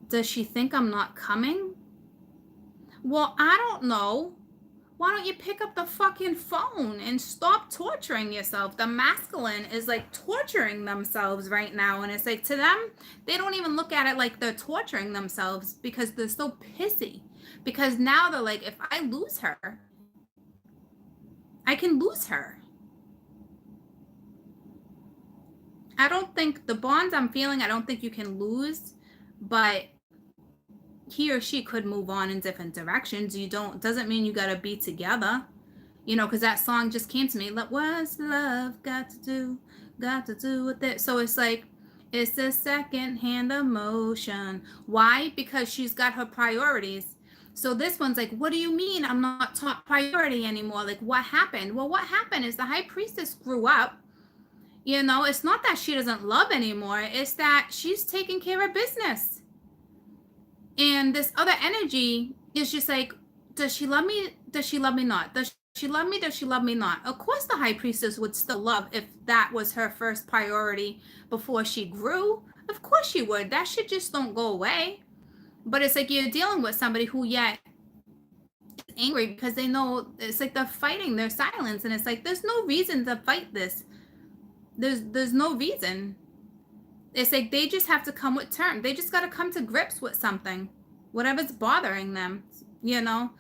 does she think I'm not coming? Well, I don't know. Why don't you pick up the fucking phone and stop torturing yourself? The masculine is like torturing themselves right now. And it's like to them, they don't even look at it like they're torturing themselves because they're so pissy. Because now they're like, if I lose her, I can lose her. I don't think the bonds I'm feeling, I don't think you can lose, but he or she could move on in different directions. Doesn't mean you gotta be together, you know, because that song just came to me. What's love got to do with it? So it's like, it's a second-hand emotion. Why? Because she's got her priorities. So this one's like, what do you mean I'm not top priority anymore? Like, what happened? Well, what happened is the high priestess grew up. You know, it's not that she doesn't love anymore. It's that she's taking care of business. And this other energy is just like, does she love me? Does she love me not? Does she love me? Does she love me not? Of course, the high priestess would still love if that was her first priority before she grew. Of course she would. That shit just don't go away. But it's like you're dealing with somebody who yet is angry because they know it's like they're fighting their silence. And it's like, there's no reason to fight this. There's no reason. It's like they just have to come with terms. They just got to come to grips with something, whatever's bothering them, you know.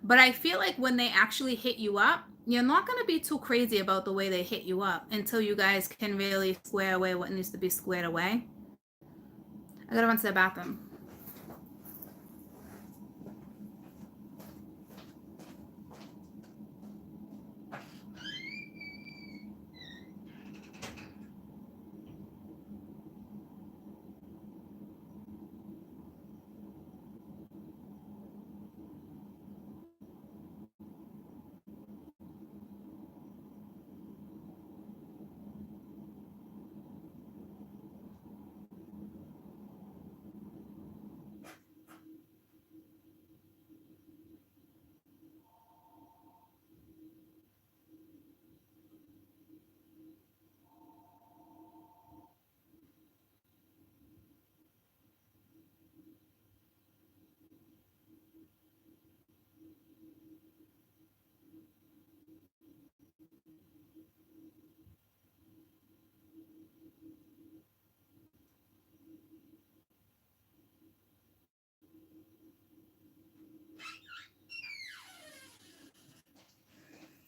But I feel like when they actually hit you up, you're not going to be too crazy about the way they hit you up until you guys can really square away what needs to be squared away. I got to run to the bathroom.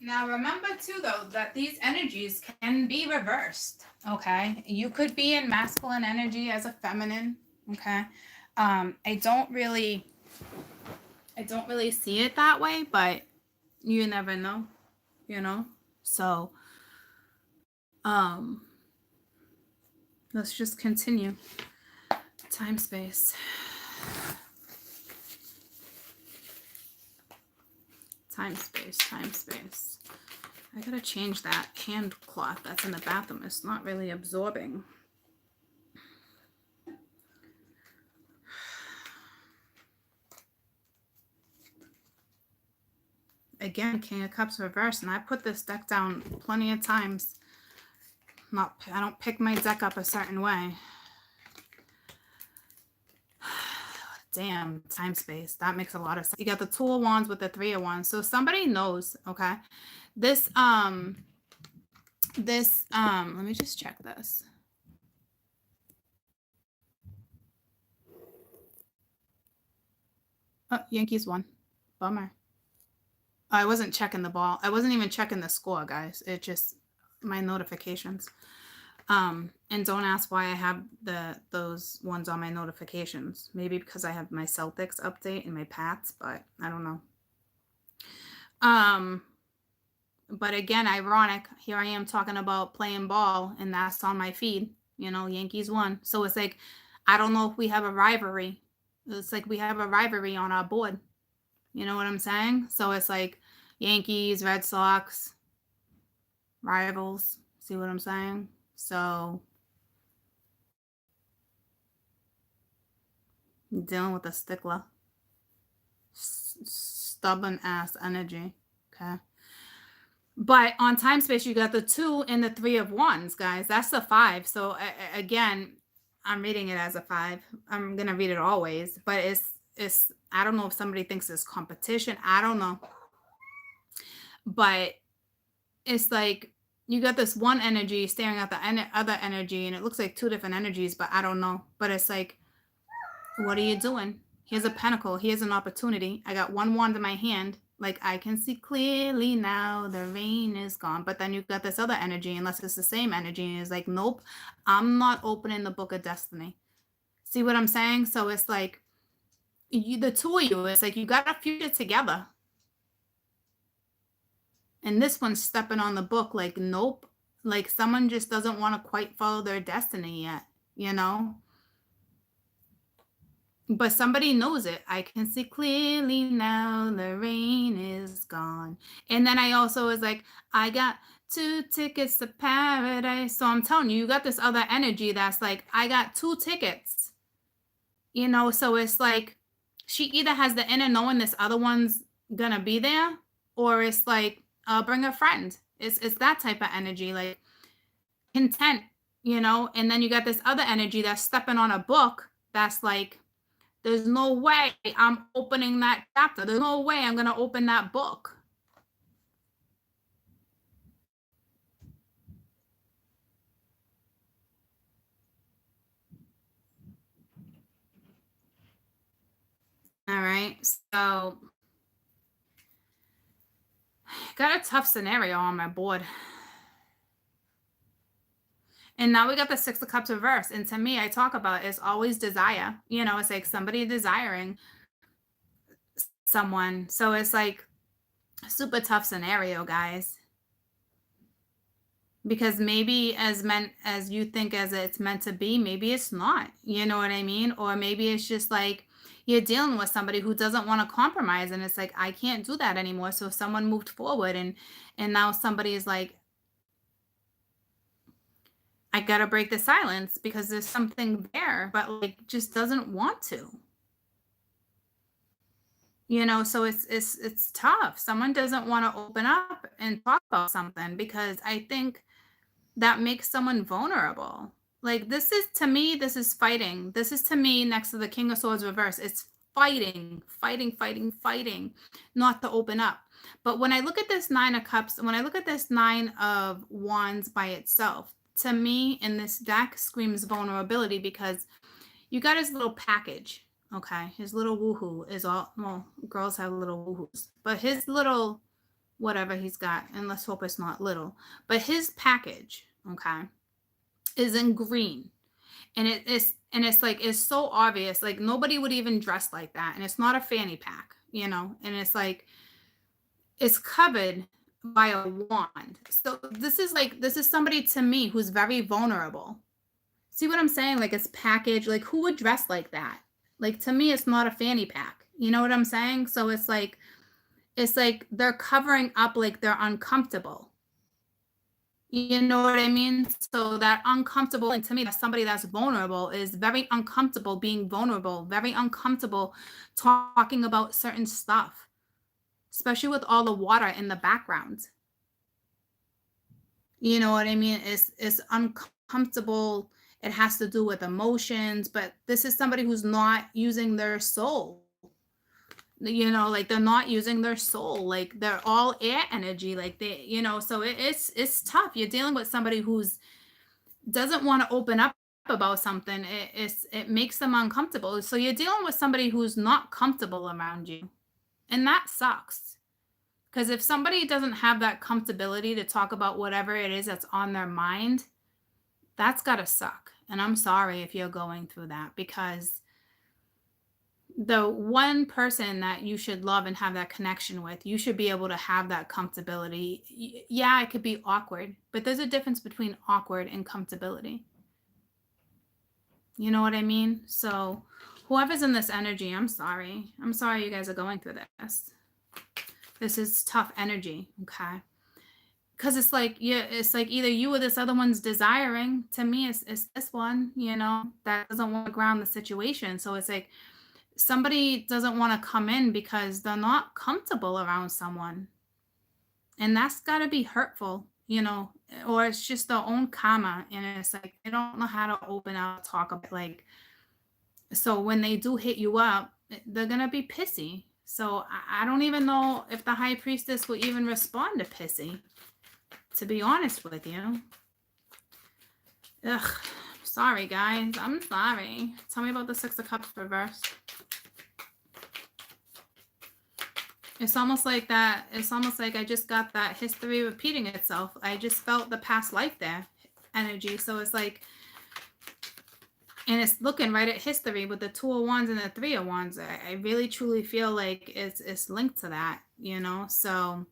Now remember too though that these energies can be reversed. Okay. You could be in masculine energy as a feminine. Okay. I don't really see it that way, but you never know, you know? So let's just continue. Time space. Time space, time space. I gotta change that hand cloth that's in the bathroom. It's not really absorbing. Again, King of Cups reversed, and I put this deck down plenty of times. I don't pick my deck up a certain way. Damn, time space. That makes a lot of sense. You got the 2 of Wands with the 3 of Wands. So somebody knows, okay? This, let me just check this. Oh, Yankees won. Bummer. I wasn't checking the ball. I wasn't even checking the score, guys. It just, my notifications. And don't ask why I have those ones on my notifications. Maybe because I have my Celtics update and my Pats, but I don't know. But again, ironic. Here I am talking about playing ball, and that's on my feed. You know, Yankees won. So it's like, I don't know if we have a rivalry. It's like we have a rivalry on our board. You know what I'm saying? So it's like Yankees, Red Sox, rivals. See what I'm saying? So dealing with a stickler. Stubborn ass energy. Okay. But on time space, you got the 2 and the 3 of Wands, guys. That's the 5. So again, I'm reading it as a 5. I'm gonna read it always, but it's I don't know if somebody thinks it's competition. I don't know. But it's like you got this one energy staring at the other energy, and it looks like 2 different energies, but I don't know. But it's like, what are you doing? Here's a pentacle. Here's an opportunity. I got 1 wand in my hand. Like, I can see clearly now the rain is gone. But then you've got this other energy, unless it's the same energy. And it's like, nope, I'm not opening the book of destiny. See what I'm saying? So it's like, the 2 of you, it's like you got a future together. And this one's stepping on the book like, nope. Like, someone just doesn't want to quite follow their destiny yet, you know? But somebody knows it. I can see clearly now the rain is gone. And then I also was like, I got 2 tickets to paradise. So I'm telling you, you got this other energy that's like, I got 2 tickets. You know, so it's like she either has the inner knowing this other one's gonna be there, or it's like, bring a friend. It's that type of energy, like content, you know. And then you got this other energy that's stepping on a book that's like, there's no way I'm opening that chapter. There's no way I'm going to open that book. All right. So, got a tough scenario on my board. And now we got the 6 of Cups reverse. And to me, I talk about it's always desire. You know, it's like somebody desiring someone. So it's like super tough scenario, guys. Because maybe as you think as it's meant to be, maybe it's not. You know what I mean? Or maybe it's just like you're dealing with somebody who doesn't want to compromise, and it's like, I can't do that anymore. So someone moved forward, and now somebody is like, I gotta break the silence because there's something there, but like just doesn't want to. You know, so it's tough. Someone doesn't want to open up and talk about something because I think that makes someone vulnerable. Like, this is, to me, this is fighting. This is, to me, next to the King of Swords reverse. It's fighting, fighting, fighting, fighting, not to open up. But when I look at this 9 of Cups, when I look at this 9 of Wands by itself, to me, in this deck, screams vulnerability because you got his little package. Okay, his little woohoo is all, well, girls have little woohoos, but his little whatever he's got, and let's hope it's not little. But his package, okay, is in green. And it's like it's so obvious. Like nobody would even dress like that. And it's not a fanny pack, and it's like it's covered by a wand. So this is somebody to me who's very vulnerable. See what I'm saying? Like it's packaged. Like who would dress like that? Like to me, it's not a fanny pack. You know what I'm saying? So it's like they're covering up like they're uncomfortable. You know what I mean? So that uncomfortable, and to me, that's somebody that's vulnerable, is very uncomfortable being vulnerable, very uncomfortable talking about certain stuff, especially with all the water in the background. You know what I mean? It's uncomfortable. It has to do with emotions, but this is somebody who's not using their soul. Like they're not using their soul. Like they're all air energy. Like so it's tough. You're dealing with somebody who's doesn't want to open up about something. It makes them uncomfortable. So you're dealing with somebody who's not comfortable around you, and that sucks. Because if somebody doesn't have that comfortability to talk about whatever it is that's on their mind, that's gotta suck. And I'm sorry if you're going through that, because the one person that you should love and have that connection with, you should be able to have that comfortability. Yeah, it could be awkward, but there's a difference between awkward and comfortability. You know what I mean? So whoever's in this energy, I'm sorry. I'm sorry you guys are going through this. This is tough energy, okay? Because it's like either you or this other one's desiring. To me, it's this one, that doesn't want to ground the situation. So it's like somebody doesn't want to come in because they're not comfortable around someone. And that's got to be hurtful, or it's just their own karma. And it's like they don't know how to open up, talk about it. Like, so when they do hit you up, they're going to be pissy. So I don't even know if the high priestess will even respond to pissy, to be honest with you. Ugh, sorry guys, I'm sorry. Tell me about the Six of Cups reversed. It's almost like I just got that history repeating itself. I just felt the past life there energy. So it's like, and it's looking right at history with the Two of Wands and the Three of Wands. I really truly feel like it's linked to that, so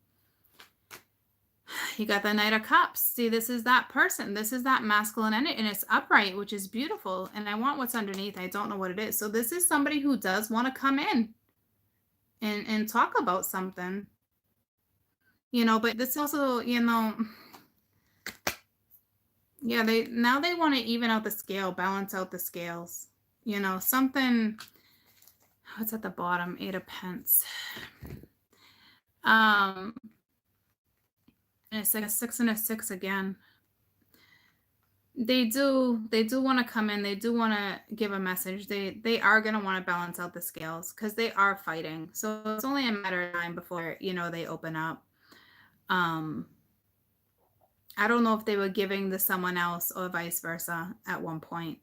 you got the Knight of Cups. See, this is that person. This is that masculine energy, and it's upright, which is beautiful. And I want what's underneath. I don't know what it is. So this is somebody who does want to come in and talk about something, but this also, yeah, they want to even out the scale, balance out the scales, something. What's at the bottom? Eight of Pence. And it's like a 6 and a 6 again. They do want to come in. They do want to give a message. They are going to want to balance out the scales because they are fighting. So it's only a matter of time before, they open up. I don't know if they were giving to someone else or vice versa at one point,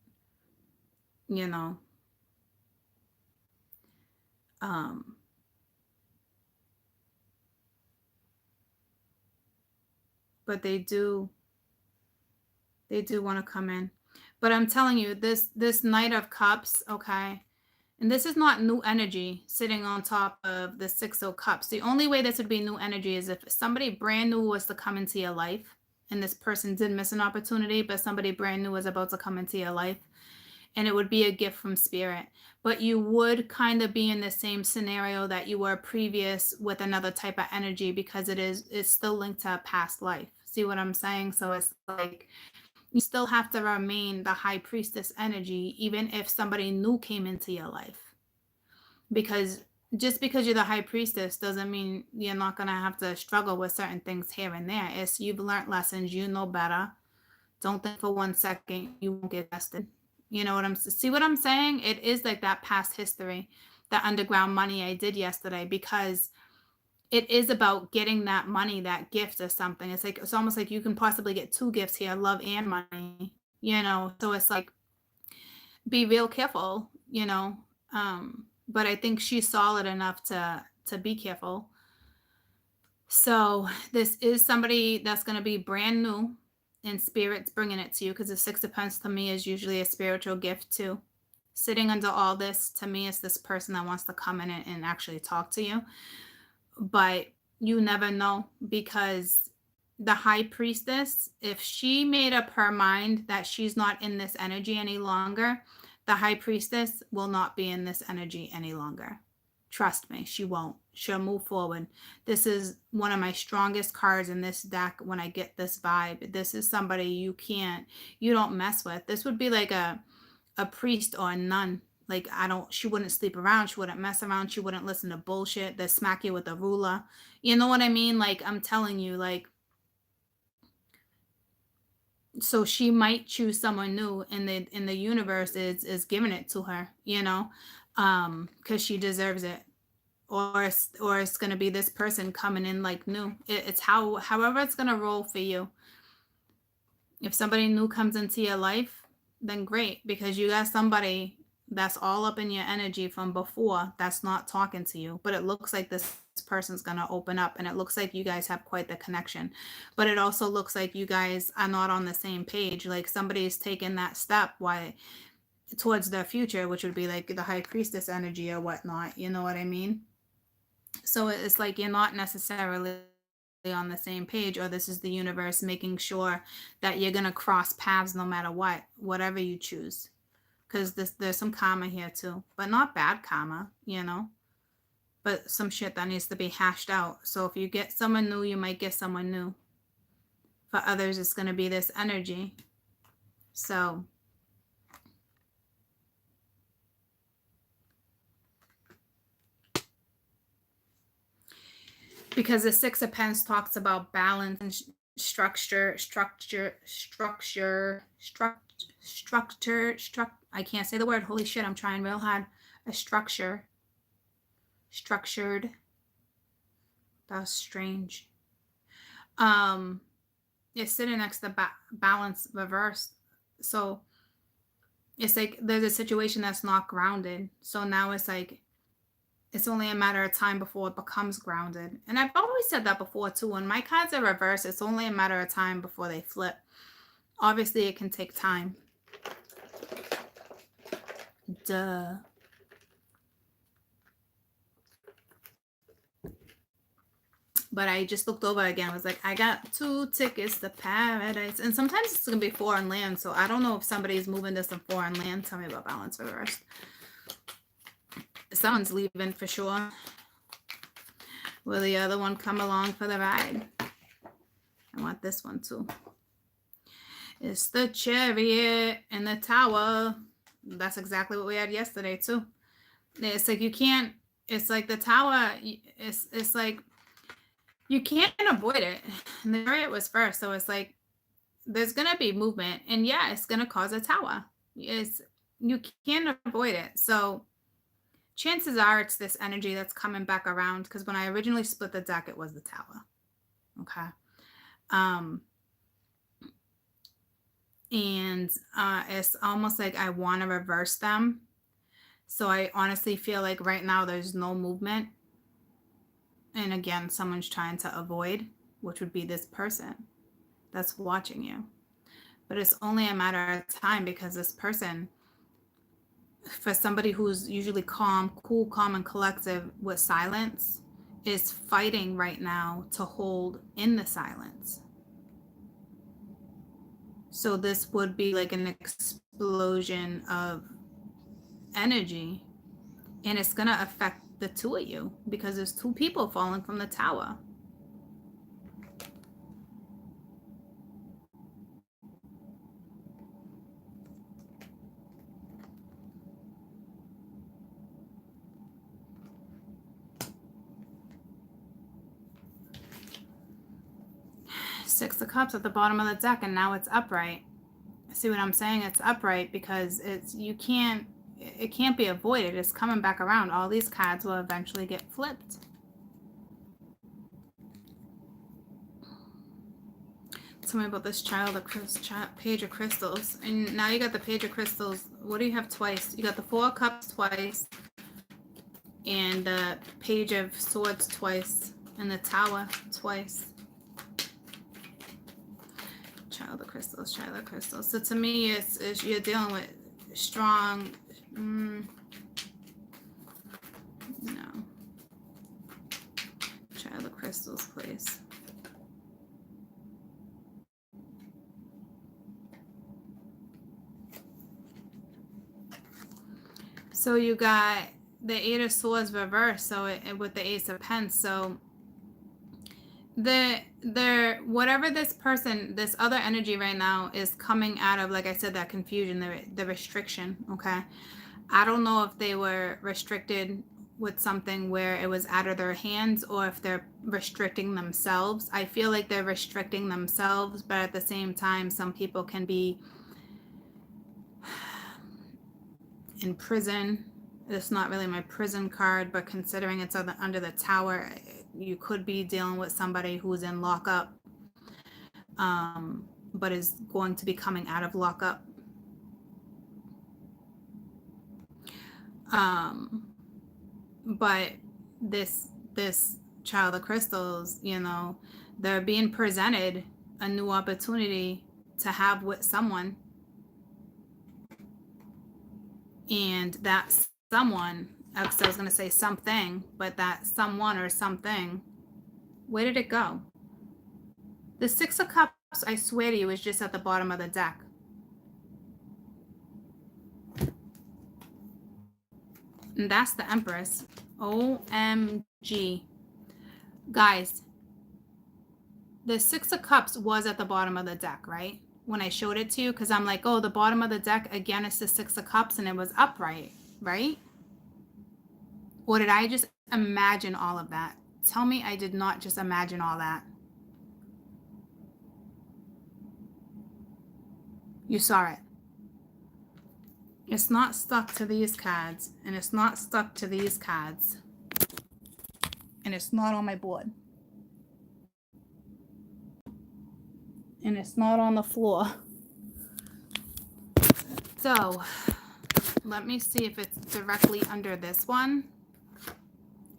but they do want to come in. But I'm telling you, this Knight of Cups, okay, and this is not new energy sitting on top of the Six of Cups. The only way this would be new energy is if somebody brand new was to come into your life, and this person did miss an opportunity, but somebody brand new was about to come into your life, and it would be a gift from spirit. But you would kind of be in the same scenario that you were previous with another type of energy, because it's still linked to a past life. See what I'm saying? So it's like you still have to remain the high priestess energy, even if somebody new came into your life. Because just because you're the high priestess doesn't mean you're not going to have to struggle with certain things here and there. It's you've learned lessons, you know better. Don't think for 1 second you won't get tested. You know what see what I'm saying? It is like that past history, that underground money I did yesterday, because it is about getting that money, that gift or something. It's almost like you can possibly get 2 gifts here, love and money, so it's like, be real careful, but I think she's solid enough to be careful. So this is somebody that's going to be brand new, and spirit's bringing it to you because the Six of Pentacles to me is usually a spiritual gift too. Sitting under all this to me is this person that wants to come in and actually talk to you. But you never know, because the high priestess, if she made up her mind that she's not in this energy any longer, the high priestess will not be in this energy any longer. Trust me, she won't. She'll move forward. This is one of my strongest cards in this deck when I get this vibe. This is somebody you don't mess with. This would be like a priest or a nun. Like, she wouldn't sleep around, she wouldn't mess around, she wouldn't listen to bullshit, they smack you with a ruler. You know what I mean? Like, I'm telling you, like, so she might choose someone new, and the universe is giving it to her, because she deserves it. Or it's gonna be this person coming in like new. It's however it's gonna roll for you. If somebody new comes into your life, then great, because you got somebody that's all up in your energy from before that's not talking to you. But it looks like this person's going to open up, and it looks like you guys have quite the connection. But it also looks like you guys are not on the same page. Like, somebody's taken that step towards their future, which would be like the high priestess energy or whatnot. You know what I mean? So it's like you're not necessarily on the same page, or this is the universe making sure that you're going to cross paths no matter whatever you choose. Because there's some karma here too, but not bad karma, but some shit that needs to be hashed out. So if you get someone new, you might get someone new. For others, it's going to be this energy. So because the Six of Pentacles talks about balance and structure. I can't say the word. Holy shit, I'm trying real hard. A structured. That's strange. It's sitting next to balance reverse. So it's like there's a situation that's not grounded. So now it's like it's only a matter of time before it becomes grounded. And I've always said that before too. When my cards are reversed, it's only a matter of time before they flip. Obviously, it can take time. Duh. But I just looked over again. I was like, I got 2 tickets to paradise. And sometimes it's going to be foreign land. So I don't know if somebody's moving to some foreign land. Tell me about balance reversed. Someone's leaving for sure. Will the other one come along for the ride? I want this one too. It's the Chariot and the Tower. That's exactly what we had yesterday too. It's like you can't, it's like the Tower, it's like you can't avoid it. And the Chariot was first, so it's like there's going to be movement, and yeah, it's going to cause a tower. You can't avoid it. So chances are it's this energy that's coming back around, because when I originally split the deck, it was the Tower. Okay. And it's almost like I want to reverse them. So I honestly feel like right now there's no movement. And again, someone's trying to avoid, which would be this person that's watching you. But it's only a matter of time, because this person, for somebody who's usually calm, cool, calm, and collective with silence, is fighting right now to hold in the silence. So this would be like an explosion of energy, and it's going to affect the two of you, because there's 2 people falling from the tower. Six of Cups at the bottom of the deck, and now it's upright. See what I'm saying? It's upright because it can't be avoided. It's coming back around. All these cards will eventually get flipped. Tell me about this Page of Crystals. And now you got the Page of Crystals. What do you have twice? You got the 4 of Cups twice, and the Page of Swords twice. And the Tower twice. Child of crystals, child of crystals. So to me, it's you're dealing with strong. No. Child of crystals, please. So you got the Eight of Swords reversed, so with the Ace of Pence. So whatever this person, this other energy right now is coming out of, like I said, that confusion, the restriction. Okay, I don't know if they were restricted with something where it was out of their hands, or if they're restricting themselves. I feel like they're restricting themselves, but at the same time, some people can be in prison. It's not really my prison card, but considering it's under the Tower, you could be dealing with somebody who's in lockup, but is going to be coming out of lockup. But this child of crystals, you know, they're being presented a new opportunity to have with someone, and that someone, actually I was going to say something, but that someone or something, where did it go? The Six of Cups, I swear to you, is just at the bottom of the deck. And that's the Empress. OMG. Guys, the Six of Cups was at the bottom of the deck, right? When I showed it to you, because I'm like, oh, the bottom of the deck, again, it's the Six of Cups, and it was upright, right? Or did I just imagine all of that? Tell me I did not just imagine all that. You saw it. It's not stuck to these cards, and it's not stuck to these cards, and it's not on my board, and it's not on the floor. So let me see if it's directly under this one,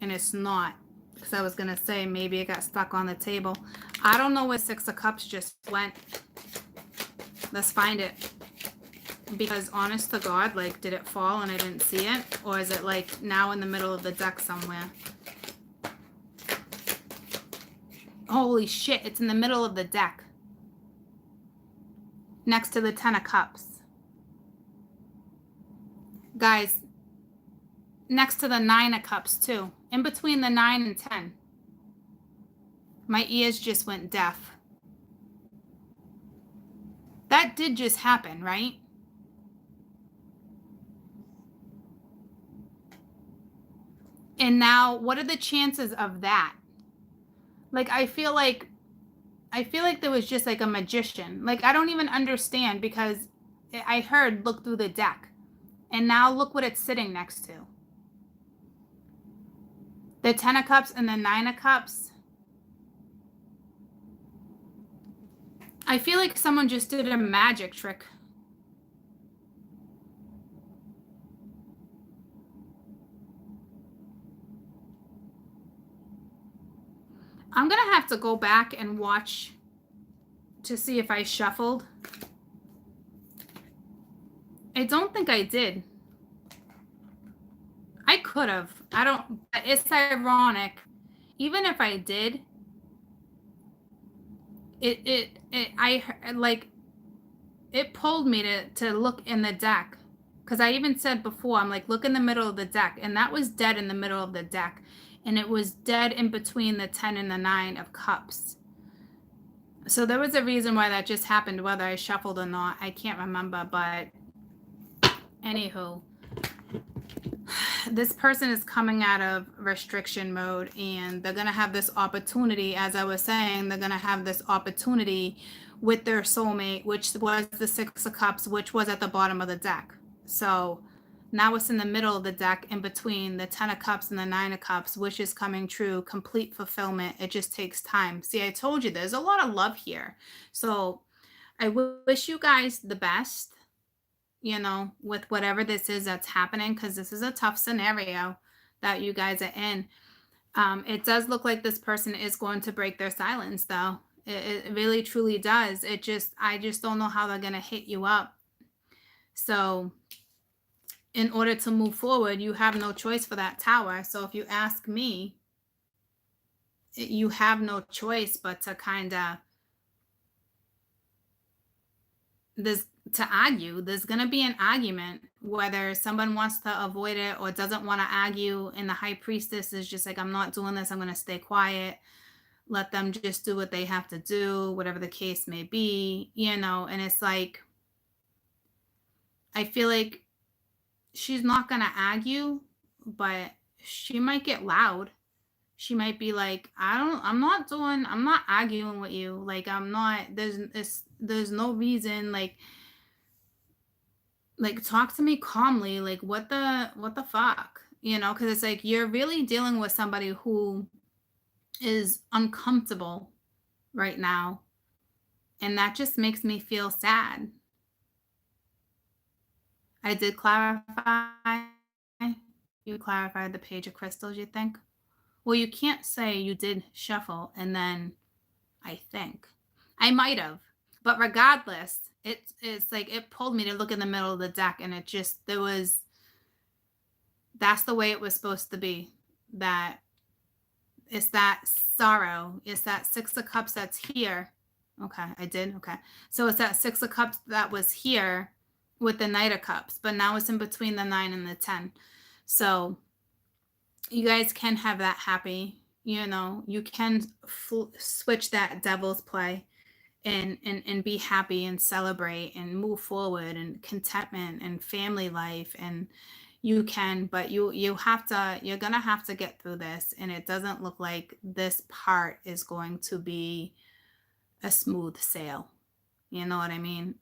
and it's not, because I was gonna say maybe it got stuck on the table. I don't know where Six of Cups just went. Let's find it. Because honest to God, like, did it fall and I didn't see it? Or is it like now in the middle of the deck somewhere? Holy shit, it's in the middle of the deck. Next to the Ten of Cups. Guys, next to the Nine of Cups too. In between the 9 and 10. My ears just went deaf. That did just happen, right? And now, what are the chances of that? Like, I feel like there was just like a magician. Like, I don't even understand, because I heard look through the deck. And now look what it's sitting next to. The Ten of Cups and the Nine of Cups. I feel like someone just did a magic trick. I'm going to have to go back and watch to see if I shuffled. I don't think I did. I could have. I don't. It's ironic. Even if I did, it pulled me to look in the deck, because I even said before, I'm like, look in the middle of the deck, and that was dead in the middle of the deck, and it was dead in between the 10 and the 9 of Cups. So there was a reason why that just happened, whether I shuffled or not, I can't remember. But anywho, this person is coming out of restriction mode, and they're going to have this opportunity. As I was saying, they're going to have this opportunity with their soulmate, which was the Six of Cups, which was at the bottom of the deck. So now it's in the middle of the deck, in between the 10 of Cups and the 9 of Cups, which is coming true, complete fulfillment. It just takes time. See, I told you there's a lot of love here. So I wish you guys the best, you know, with whatever this is that's happening, because this is a tough scenario that you guys are in. It does look like this person is going to break their silence, though. It really truly does. I just don't know how they're going to hit you up. So, in order to move forward, you have no choice for that tower. So, if you ask me, you have no choice but to kind of there's to argue. There's going to be an argument whether someone wants to avoid it or doesn't want to argue, and the high priestess is just like, I'm not doing this, I'm going to stay quiet, let them just do what they have to do, whatever the case may be, and it's like, I feel like she's not going to argue, but she might get loud. She might be like, I'm not arguing with you. Like, I'm not, there's no reason, talk to me calmly. Like, what the fuck? Because it's like, you're really dealing with somebody who is uncomfortable right now. And that just makes me feel sad. I did clarify. You clarified the page of crystals, you think? Well, you can't say you did shuffle and then I think. I might have. But regardless, it's like it pulled me to look in the middle of the deck, and that's the way it was supposed to be. That it's that sorrow. It's that 6 of Cups that's here. Okay, I did. Okay. So it's that 6 of Cups that was here with the Knight of Cups, but now it's in between the 9 and the 10. So you guys can have that happy, you can switch that devil's play and be happy and celebrate and move forward and contentment and family life, and you can, but you're gonna have to get through this, and it doesn't look like this part is going to be a smooth sail. You know what I mean?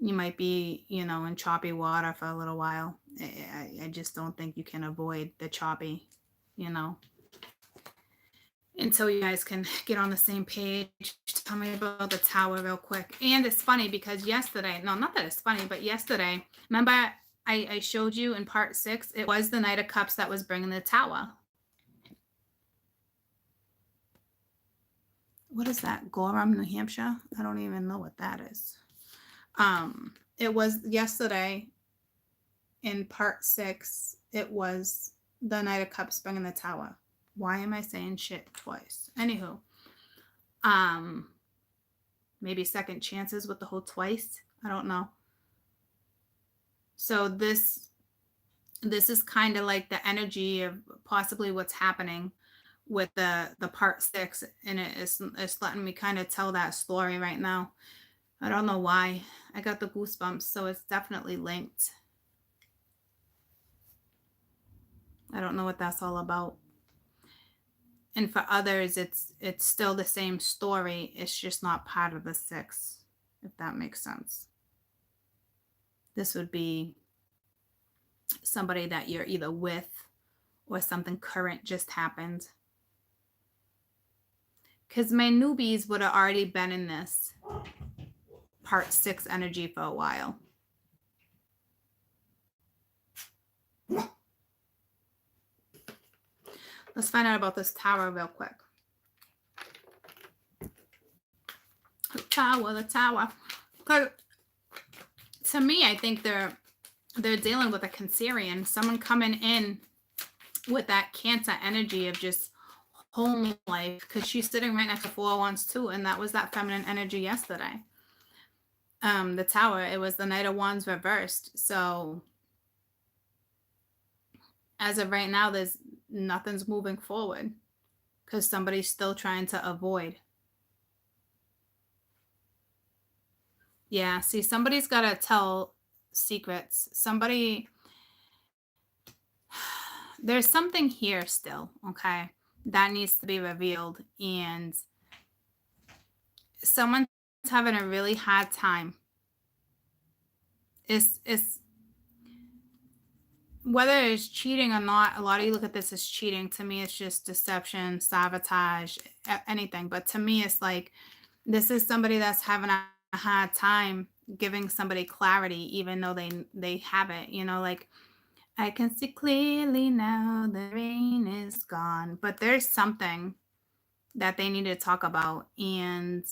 You might be, in choppy water for a little while. I just don't think you can avoid the choppy, until you guys can get on the same page. Tell me about the tower real quick. And it's funny because yesterday, no, not that it's funny, but yesterday, remember I showed you in part 6, it was the Knight of Cups that was bringing the tower. What is that? Gorham, New Hampshire? I don't even know what that is. It was yesterday in part 6, it was the Knight of Cups bringing the tower. Why am I saying shit twice? Anywho, maybe second chances with the whole twice. I don't know. So this is kind of like the energy of possibly what's happening with the part 6, and it's letting me kind of tell that story right now. I don't know why. I got the goosebumps, so it's definitely linked. I don't know what that's all about. And for others, it's still the same story. It's just not part of the 6, if that makes sense. This would be somebody that you're either with or something current just happened. Because my newbies would have already been in this part 6 energy for a while. Let's find out about this tower real quick. The tower. Because to me, I think they're dealing with a Cancerian, someone coming in with that Cancer energy of just home life, because she's sitting right next to 4 of Wands too, and that was that feminine energy yesterday. The tower, it was the Knight of Wands reversed. So as of right now, nothing's moving forward because somebody's still trying to avoid. Yeah, see, somebody's got to tell secrets. There's something here still, okay, that needs to be revealed, and someone's having a really hard time. It's whether it's cheating or not, a lot of you look at this as cheating. To me, it's just deception, sabotage, anything. But to me, it's like this is somebody that's having a hard time giving somebody clarity, even though they have it. I can see clearly now the rain is gone. But there's something that they need to talk about, and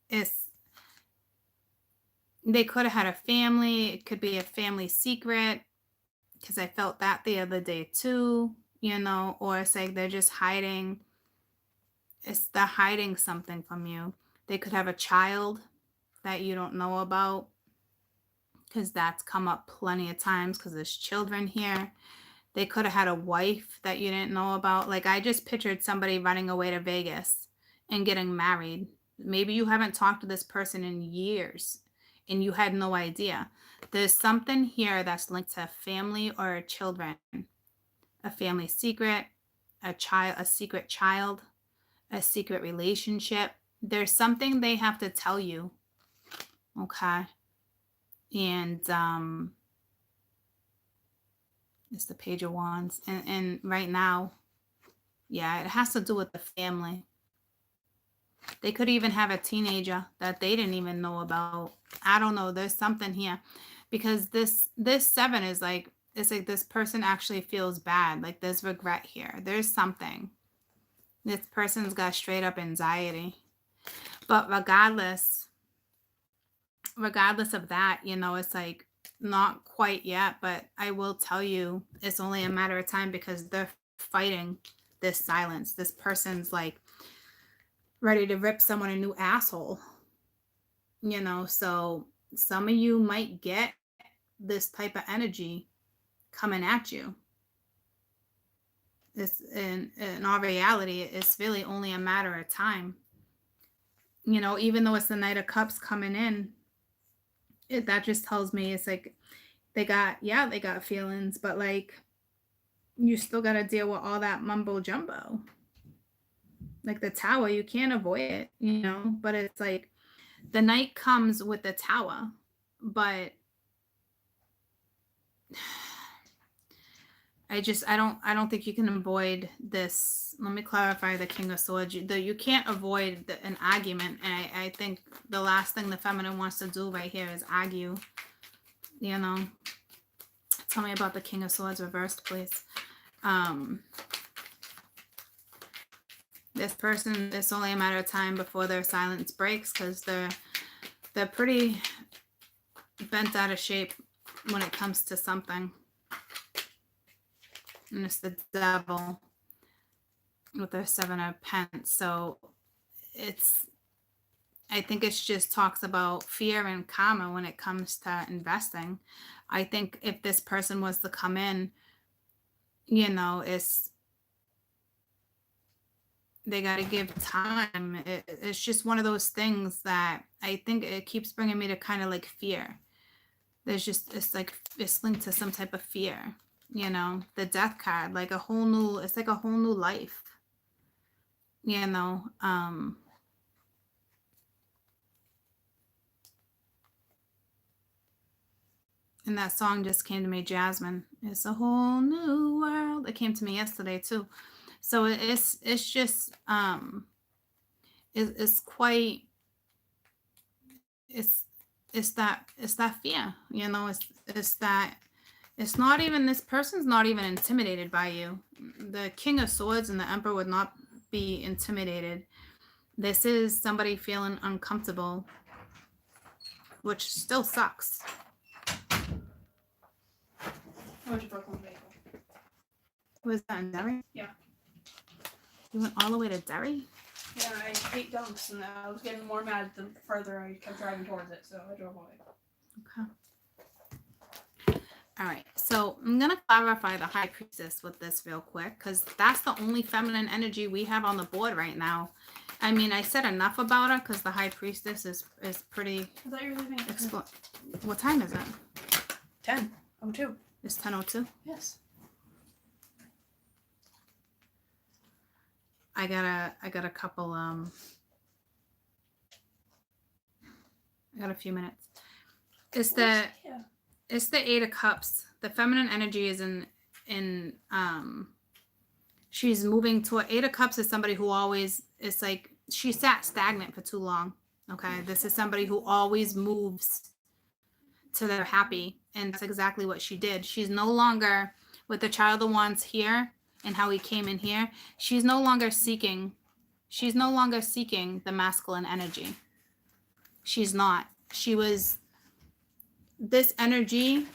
it's they could have had a family. It could be a family secret because I felt that the other day too, or it's like they're just hiding. They're hiding something from you. They could have a child that you don't know about because that's come up plenty of times because there's children here. They could have had a wife that you didn't know about. Like, I just pictured somebody running away to Vegas and getting married. Maybe you haven't talked to this person in years and you had no idea. There's something here that's linked to family or children, a family secret, a child, a secret child, a secret relationship. There's something they have to tell you. Okay. And it's the Page of Wands. And right now, yeah, it has to do with the family. They could even have a teenager that they didn't even know about. I don't know. There's something here. Because this seven is like, it's like this person actually feels bad. Like there's regret here. There's something. This person's got straight up anxiety. But regardless of that, it's like not quite yet, but I will tell you it's only a matter of time because they're fighting this silence. This person's like ready to rip someone a new asshole, so some of you might get this type of energy coming at you. This in all reality, it's really only a matter of time. Even though it's the Knight of Cups coming in, that just tells me it's like they got feelings, but like you still got to deal with all that mumbo jumbo. Like the Tower, you can't avoid it, but it's like the Knight comes with the Tower, but I don't think you can avoid this. Let me clarify the King of Swords. You can't avoid an argument, and I think the last thing the feminine wants to do right here is argue. Tell me about the King of Swords reversed, please. This person, it's only a matter of time before their silence breaks because they're pretty bent out of shape when it comes to something. And it's the Devil with their Seven of Pence. So I think it's just talks about fear and karma when it comes to investing. I think if this person was to come in, they got to give time. It's just one of those things that I think it keeps bringing me to kind of like fear. It's linked to some type of fear, the Death card, like it's like a whole new life, and that song just came to me, Jasmine. It's a whole new world. It came to me yesterday too. So it's just it's quite it's that fear, it's that it's not even, this person's not even intimidated by you. The King of Swords and the Emperor would not be intimidated. This is somebody feeling uncomfortable, which still sucks. I went to Brooklyn Bagel. Was that in Derry? Yeah. You went all the way to Derry? Yeah, I ate dunks and I was getting more mad the further I kept driving towards it, so I drove away. Okay. All right, so I'm going to clarify the High Priestess with this real quick because that's the only feminine energy we have on the board right now. I mean, I said enough about her because the High Priestess is pretty... I thought you were leaving at What time is it? 10:02. It's 10:02? Yes. I got a couple, I got a few minutes. It's the Eight of Cups. The feminine energy is in she's moving toward, Eight of Cups is somebody who always, it's like she sat stagnant for too long. Okay. This is somebody who always moves to their happy. And that's exactly what she did. She's no longer with the child of wands here and how he came in here. She's no longer seeking the masculine energy. She's not. This energy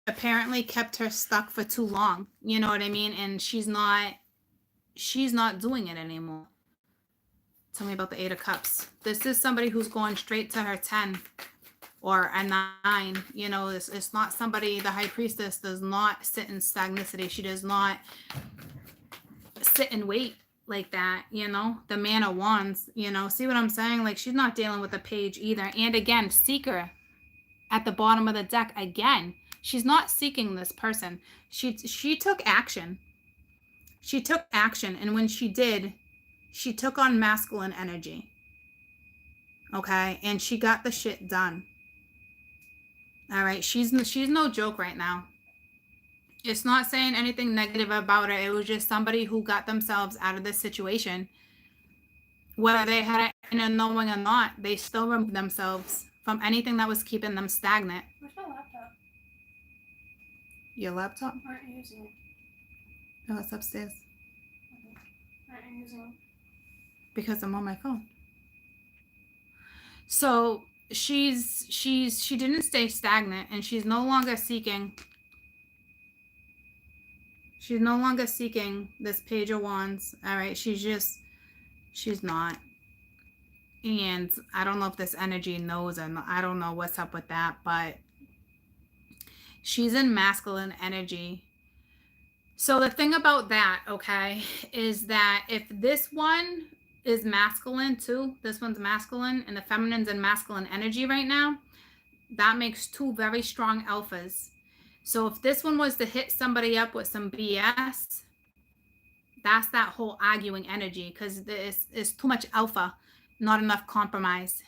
apparently kept her stuck for too long. You know what I mean? And she's not doing it anymore. Tell me about the 8 of Cups. This is somebody who's going straight to her 10 or a 9. You know, it's not somebody, the High Priestess does not sit in stagnicity. She does not sit and wait like that, you know. The Man of Wands, you know, see what I'm saying? Like, she's not dealing with the Page either. And again, Seeker at the bottom of the deck again. She's not seeking this person. She took action. She took action, and when she did, she took on masculine energy. Okay? And she got the shit done. All right? She's no joke right now. It's not saying anything negative about her. It was just somebody who got themselves out of this situation. Whether they had it in a knowing or not, they still removed themselves from anything that was keeping them stagnant. Where's my laptop? Your laptop? Why aren't you using it? Oh, it's upstairs. Why aren't you using it? Because I'm on my phone. So she didn't stay stagnant, and she's no longer seeking this Page of Wands. All right, she's not. And I don't know if this energy knows, and I don't know what's up with that, but she's in masculine energy. So the thing about that, okay, is that if this one is masculine too, this one's masculine, and the feminine's in masculine energy right now, that makes 2 very strong alphas. So if this one was to hit somebody up with some BS, that's that whole arguing energy, because it's too much alpha, not enough compromise.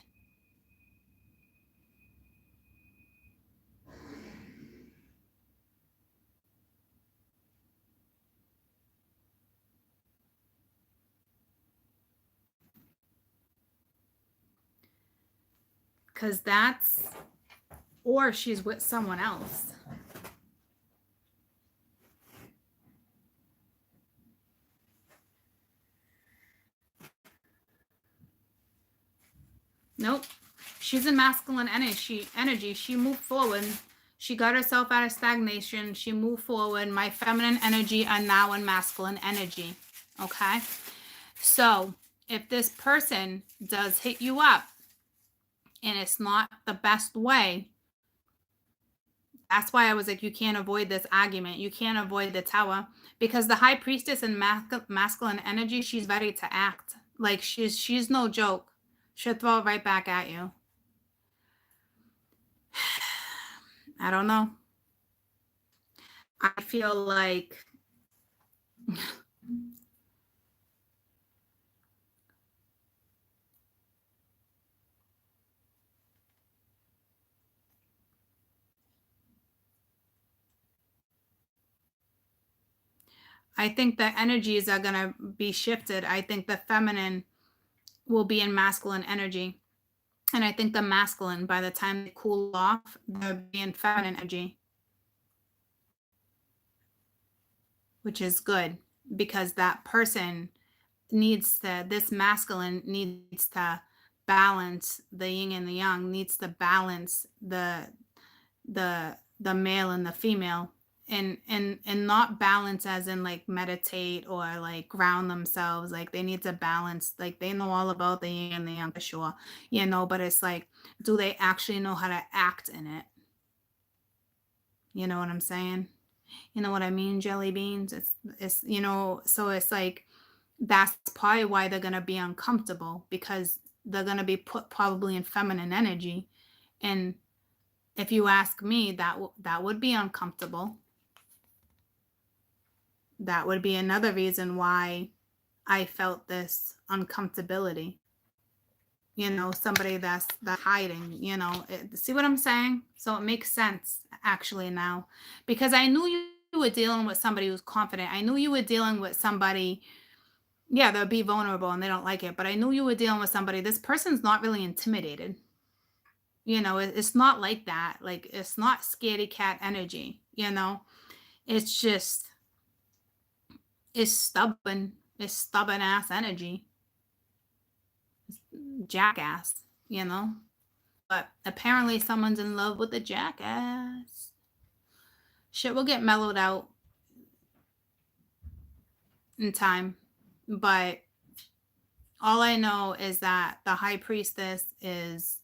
Because or she's with someone else. Nope. She's in masculine energy. She moved forward. She got herself out of stagnation. She moved forward. My feminine energy are now in masculine energy. Okay? So, if this person does hit you up and it's not the best way, that's why I was like, you can't avoid this argument. You can't avoid the Tower, because the High Priestess in masculine energy, she's ready to act. Like, she's no joke. She'll throw it right back at you. I don't know. I feel like I think the energies are going to be shifted. I think the feminine will be in masculine energy. And I think the masculine, by the time they cool off, they'll be in feminine energy. Which is good, because that person this masculine needs to balance the yin and the yang, needs to balance the male and the female, and not balance as in like meditate or like ground themselves. Like, they need to balance, like, they know all about the yin and the yang for sure, you know, but it's like, do they actually know how to act in it? You know what I'm saying? You know what I mean, jelly beans? It's you know, so it's like, that's probably why they're going to be uncomfortable, because they're going to be put probably in feminine energy. And if you ask me, that would be uncomfortable. That would be another reason why I felt this uncomfortability. You know, somebody that's hiding, you know, see what I'm saying? So it makes sense actually now, because I knew you were dealing with somebody who's confident. I knew you were dealing with somebody, yeah, they'll be vulnerable and they don't like it, but I knew you were dealing with somebody, this person's not really intimidated. It's not like that. Like, it's not scaredy cat energy, It's just it's stubborn. It's stubborn ass energy. Jackass, you know? But apparently someone's in love with a jackass. Shit will get mellowed out in time. But all I know is that the high priestess is,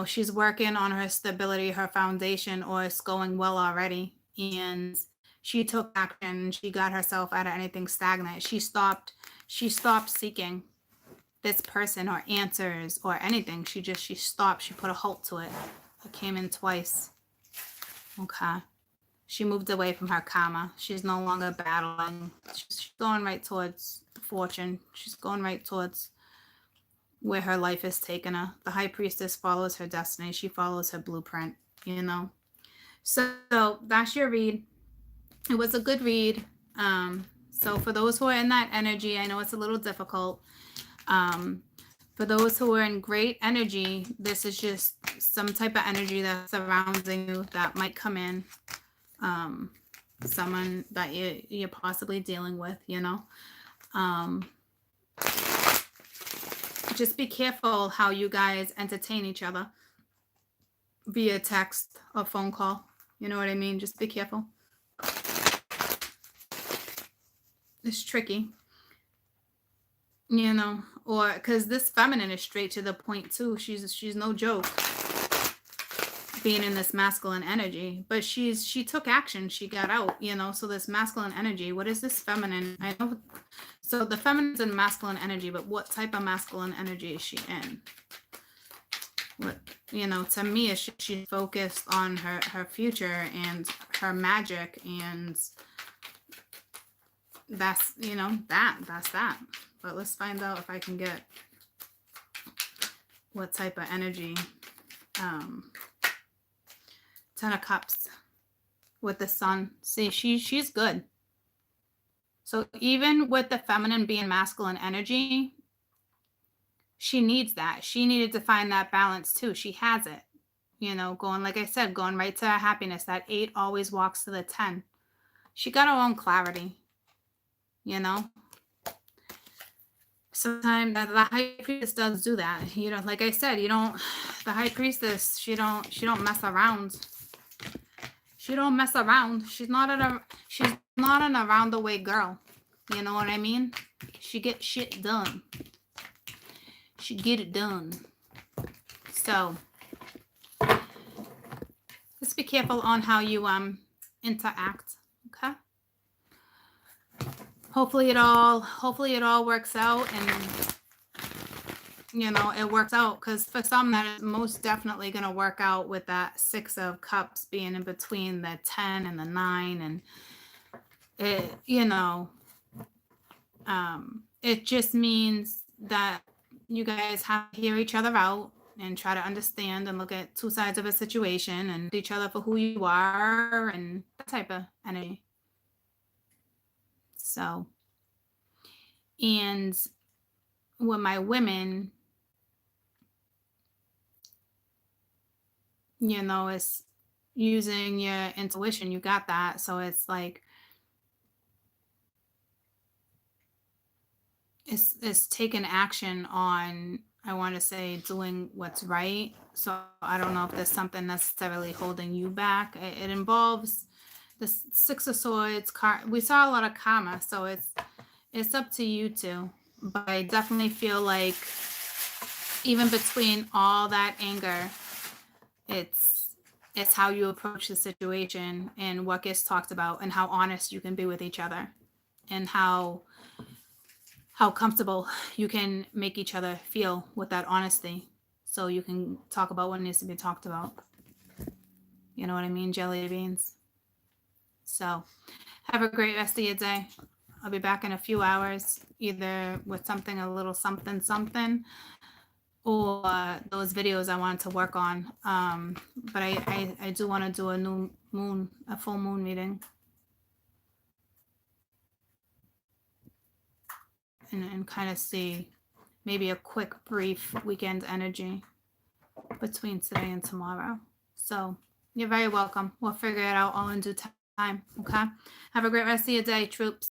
she's working on her stability, her foundation, or it's going well already. And she took action. She got herself out of anything stagnant. She stopped seeking this person or answers or anything. She stopped. She put a halt to it. It came in twice. Okay. She moved away from her karma. She's no longer battling. She's going right towards fortune. She's going right towards where her life is taking her. The high priestess follows her destiny. She follows her blueprint, So that's your read. It was a good read. So for those who are in that energy, I know it's a little difficult. For those who are in great energy, this is just some type of energy that's surrounding you that might come in. Someone that you're possibly dealing with, just be careful how you guys entertain each other via text or phone call. You know what I mean? Just be careful. It's tricky, or because this feminine is straight to the point too. She's no joke being in this masculine energy, but she took action. She got out, so this masculine energy, what is this feminine? I know. So the feminine's in masculine energy, but what type of masculine energy is she in? What, to me, she's focused on her future and her magic, and that's, that's that. But let's find out if I can get what type of energy. 10 of Cups with the Sun. See, she's good. So even with the feminine being masculine energy, she needs that. She needed to find that balance too. She has it. Going, like I said, going right to her happiness. That 8 always walks to the 10. She got her own clarity. Sometimes the high priestess does do that. Like I said, the high priestess, she don't mess around. She don't mess around. She's not an around the way girl. You know what I mean? She gets shit done. She get it done. So just be careful on how you interact. Okay. Hopefully it all works out, and it works out, because for some that is most definitely going to work out with that 6 of Cups being in between the 10 and the 9, and it it just means that you guys have to hear each other out and try to understand and look at two sides of a situation and each other for who you are and that type of energy. So, and with my women, it's using your intuition. You got that. So it's like, it's taking action on, I want to say, doing what's right. So I don't know if there's something necessarily holding you back. It involves the 6 of Swords. We saw a lot of karma, so it's up to you too. But I definitely feel like even between all that anger, it's how you approach the situation and what gets talked about and how honest you can be with each other and how comfortable you can make each other feel with that honesty, so you can talk about what needs to be talked about. You know what I mean? Jelly beans. So have a great rest of your day. I'll be back in a few hours, either with something a little something, or those videos I wanted to work on. But I do want to do a full moon reading. And kind of see maybe a quick, brief weekend energy between today and tomorrow. So you're very welcome. We'll figure it out all in due time. Okay. Have a great rest of your day, troops.